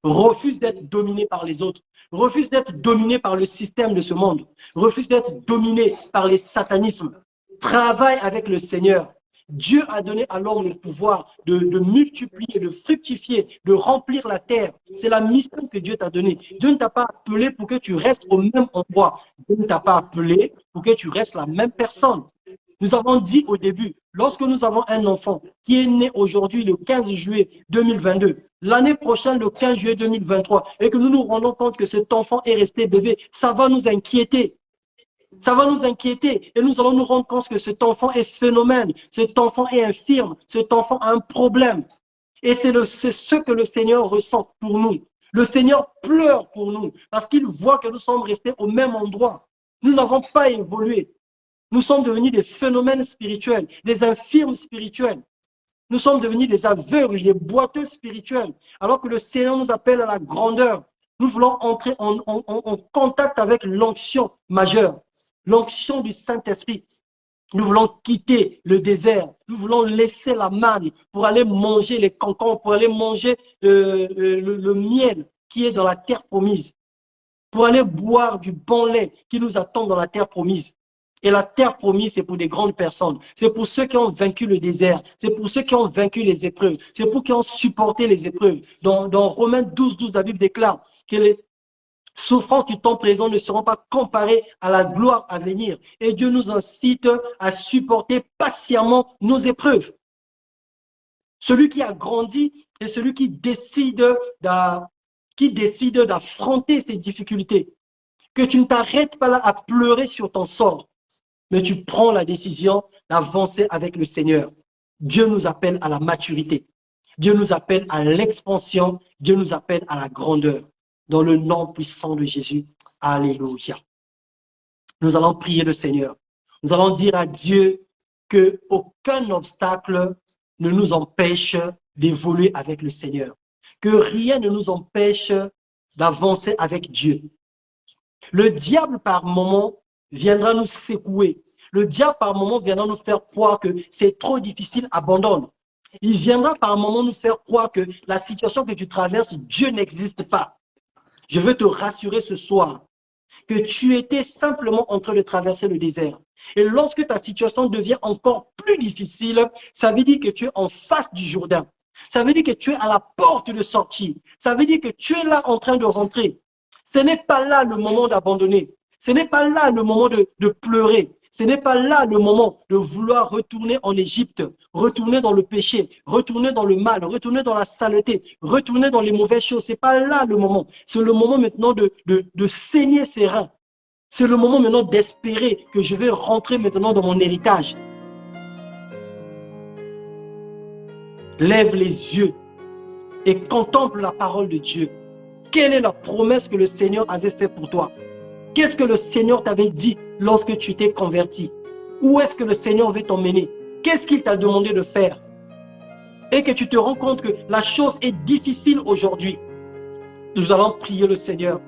Refuse d'être dominé par les autres. Refuse d'être dominé par le système de ce monde. Refuse d'être dominé par les satanismes. Travaille avec le Seigneur. Dieu a donné à l'homme le pouvoir de multiplier, de fructifier, de remplir la terre. C'est la mission que Dieu t'a donnée. Dieu ne t'a pas appelé pour que tu restes au même endroit. Dieu ne t'a pas appelé pour que tu restes la même personne. Nous avons dit au début, lorsque nous avons un enfant qui est né aujourd'hui le 15 juillet 2022, l'année prochaine le 15 juillet 2023, et que nous nous rendons compte que cet enfant est resté bébé, ça va nous inquiéter. Ça va nous inquiéter et nous allons nous rendre compte que cet enfant est phénomène, cet enfant est infirme, cet enfant a un problème. Et c'est ce que le Seigneur ressent pour nous. Le Seigneur pleure pour nous parce qu'il voit que nous sommes restés au même endroit. Nous n'avons pas évolué. Nous sommes devenus des phénomènes spirituels, des infirmes spirituels. Nous sommes devenus des aveugles, des boiteux spirituels, alors que le Seigneur nous appelle à la grandeur. Nous voulons entrer en contact avec l'onction majeure, l'onction du Saint-Esprit. Nous voulons quitter le désert. Nous voulons laisser la manne pour aller manger les cancans, pour aller manger le miel qui est dans la terre promise, pour aller boire du bon lait qui nous attend dans la terre promise. Et la terre promise, c'est pour des grandes personnes. C'est pour ceux qui ont vaincu le désert. C'est pour ceux qui ont vaincu les épreuves. C'est pour ceux qui ont supporté les épreuves. Dans Romains 12, 12, la Bible déclare que les souffrances du temps présent ne seront pas comparées à la gloire à venir. Et Dieu nous incite à supporter patiemment nos épreuves. Celui qui a grandi est celui qui décide d'affronter ses difficultés. Que tu ne t'arrêtes pas là à pleurer sur ton sort, mais tu prends la décision d'avancer avec le Seigneur. Dieu nous appelle à la maturité. Dieu nous appelle à l'expansion. Dieu nous appelle à la grandeur. Dans le nom puissant de Jésus. Alléluia. Nous allons prier le Seigneur. Nous allons dire à Dieu qu'aucun obstacle ne nous empêche d'évoluer avec le Seigneur. Que rien ne nous empêche d'avancer avec Dieu. Le diable, par moment, viendra nous secouer. Le diable, par moment, viendra nous faire croire que c'est trop difficile, abandonne. Il viendra par moment nous faire croire que la situation que tu traverses, Dieu n'existe pas. Je veux te rassurer ce soir que tu étais simplement en train de traverser le désert. Et lorsque ta situation devient encore plus difficile, ça veut dire que tu es en face du Jourdain. Ça veut dire que tu es à la porte de sortie. Ça veut dire que tu es là en train de rentrer. Ce n'est pas là le moment d'abandonner. Ce n'est pas là le moment de pleurer. Ce n'est pas là le moment de vouloir retourner en Égypte, retourner dans le péché, retourner dans le mal, retourner dans la saleté, retourner dans les mauvaises choses. Ce n'est pas là le moment. C'est le moment maintenant de saigner ses reins. C'est le moment maintenant d'espérer que je vais rentrer maintenant dans mon héritage. Lève les yeux et contemple la parole de Dieu. Quelle est la promesse que le Seigneur avait faite pour toi? Qu'est-ce que le Seigneur t'avait dit lorsque tu t'es converti? Où est-ce que le Seigneur veut t'emmener? Qu'est-ce qu'il t'a demandé de faire? Et que tu te rends compte que la chose est difficile aujourd'hui. Nous allons prier le Seigneur.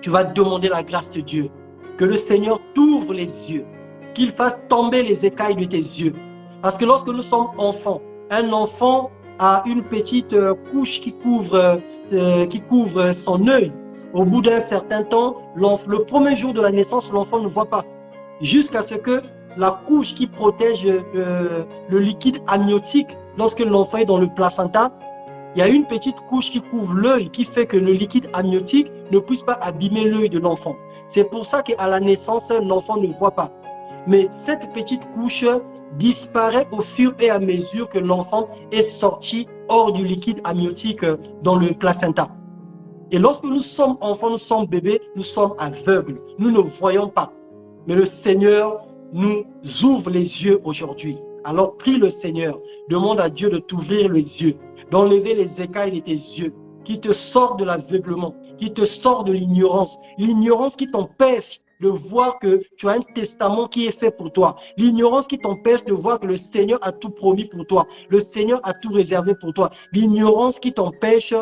Tu vas demander la grâce de Dieu. Que le Seigneur t'ouvre les yeux. Qu'il fasse tomber les écailles de tes yeux. Parce que lorsque nous sommes enfants, un enfant a une petite couche qui couvre son œil. Au bout d'un certain temps, le premier jour de la naissance, l'enfant ne voit pas. Jusqu'à ce que la couche qui protège le liquide amniotique, lorsque l'enfant est dans le placenta, il y a une petite couche qui couvre l'œil qui fait que le liquide amniotique ne puisse pas abîmer l'œil de l'enfant. C'est pour ça qu'à la naissance, l'enfant ne voit pas. Mais cette petite couche disparaît au fur et à mesure que l'enfant est sorti hors du liquide amniotique dans le placenta. Et lorsque nous sommes enfants, nous sommes bébés, nous sommes aveugles. Nous ne voyons pas. Mais le Seigneur nous ouvre les yeux aujourd'hui. Alors prie le Seigneur. Demande à Dieu de t'ouvrir les yeux, d'enlever les écailles de tes yeux, qui te sort de l'aveuglement, qui te sort de l'ignorance. L'ignorance qui t'empêche de voir que tu as un testament qui est fait pour toi. L'ignorance qui t'empêche de voir que le Seigneur a tout promis pour toi. Le Seigneur a tout réservé pour toi. L'ignorance qui t'empêche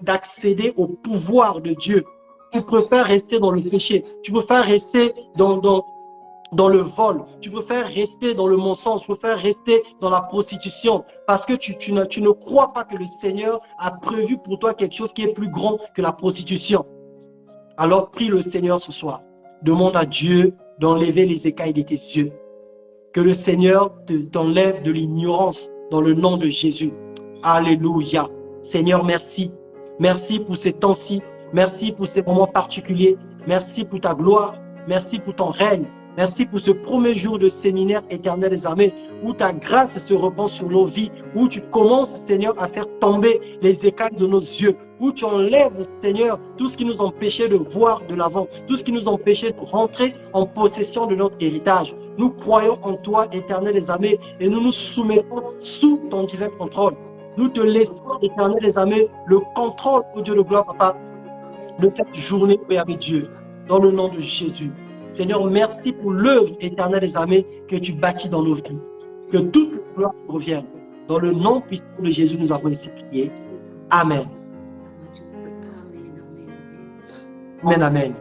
d'accéder au pouvoir de Dieu. Tu préfères rester dans le péché. Tu préfères rester dans le vol. Tu préfères rester dans le mensonge. Tu préfères rester dans la prostitution. Parce que tu ne crois pas que le Seigneur a prévu pour toi quelque chose qui est plus grand que la prostitution. Alors prie le Seigneur ce soir. Demande à Dieu d'enlever les écailles de tes yeux. Que le Seigneur t'enlève de l'ignorance dans le nom de Jésus. Alléluia. Seigneur, merci. Merci pour ces temps-ci. Merci pour ces moments particuliers. Merci pour ta gloire. Merci pour ton règne. Merci pour ce premier jour de séminaire éternel des armées où ta grâce se répand sur nos vies, où tu commences, Seigneur, à faire tomber les écailles de nos yeux, où tu enlèves, Seigneur, tout ce qui nous empêchait de voir de l'avant, tout ce qui nous empêchait de rentrer en possession de notre héritage. Nous croyons en toi, éternel des armées, et nous nous soumettons sous ton divin contrôle. Nous te laissons, éternel des armées, le contrôle, ô Dieu de gloire, Papa, de cette journée, Père avec Dieu, dans le nom de Jésus. Seigneur, merci pour l'œuvre éternelle des armées que tu bâtis dans nos vies. Que toute la gloire revienne. Dans le nom puissant de Jésus, nous avons ainsi prié. Amen. Amen, amen.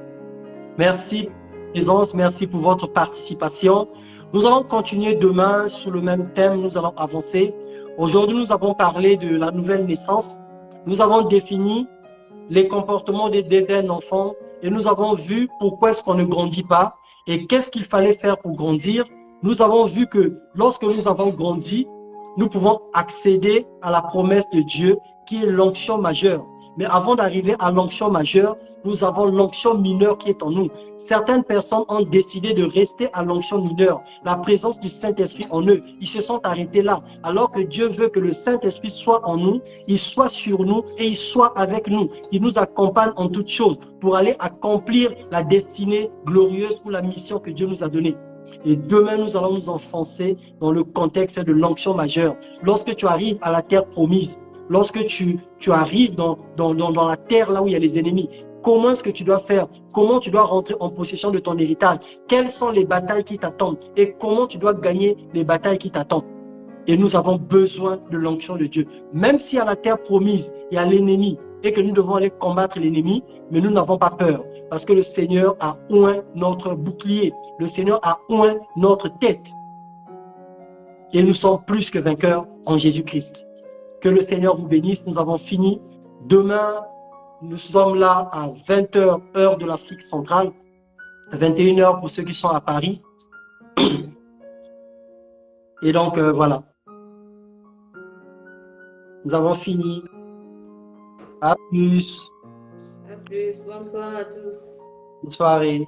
Merci, présence, merci pour votre participation. Nous allons continuer demain sur le même thème, nous allons avancer. Aujourd'hui, nous avons parlé de la nouvelle naissance. Nous avons défini les comportements d'un enfant et nous avons vu pourquoi est-ce qu'on ne grandit pas et qu'est-ce qu'il fallait faire pour grandir. Nous avons vu que lorsque nous avons grandi, nous pouvons accéder à la promesse de Dieu qui est l'onction majeure. Mais avant d'arriver à l'onction majeure, nous avons l'onction mineure qui est en nous. Certaines personnes ont décidé de rester à l'onction mineure, la présence du Saint-Esprit en eux. Ils se sont arrêtés là, alors que Dieu veut que le Saint-Esprit soit en nous, il soit sur nous et il soit avec nous. Il nous accompagne en toutes choses pour aller accomplir la destinée glorieuse ou la mission que Dieu nous a donnée. Et demain, nous allons nous enfoncer dans le contexte de l'onction majeure. Lorsque tu arrives à la terre promise, lorsque tu arrives dans la terre là où il y a les ennemis, comment est-ce que tu dois faire? Comment tu dois rentrer en possession de ton héritage? Quelles sont les batailles qui t'attendent? Et comment tu dois gagner les batailles qui t'attendent? Et nous avons besoin de l'onction de Dieu. Même si à la terre promise, il y a l'ennemi et que nous devons aller combattre l'ennemi, mais nous n'avons pas peur parce que le Seigneur a oint notre bouclier. Le Seigneur a oint notre tête. Et nous sommes plus que vainqueurs en Jésus-Christ. Que le Seigneur vous bénisse. Nous avons fini. Demain, nous sommes là à 20h, heure de l'Afrique centrale. 21h pour ceux qui sont à Paris. Et donc, voilà. Nous avons fini. À plus. À plus. Bonsoir à tous. Bonne soirée.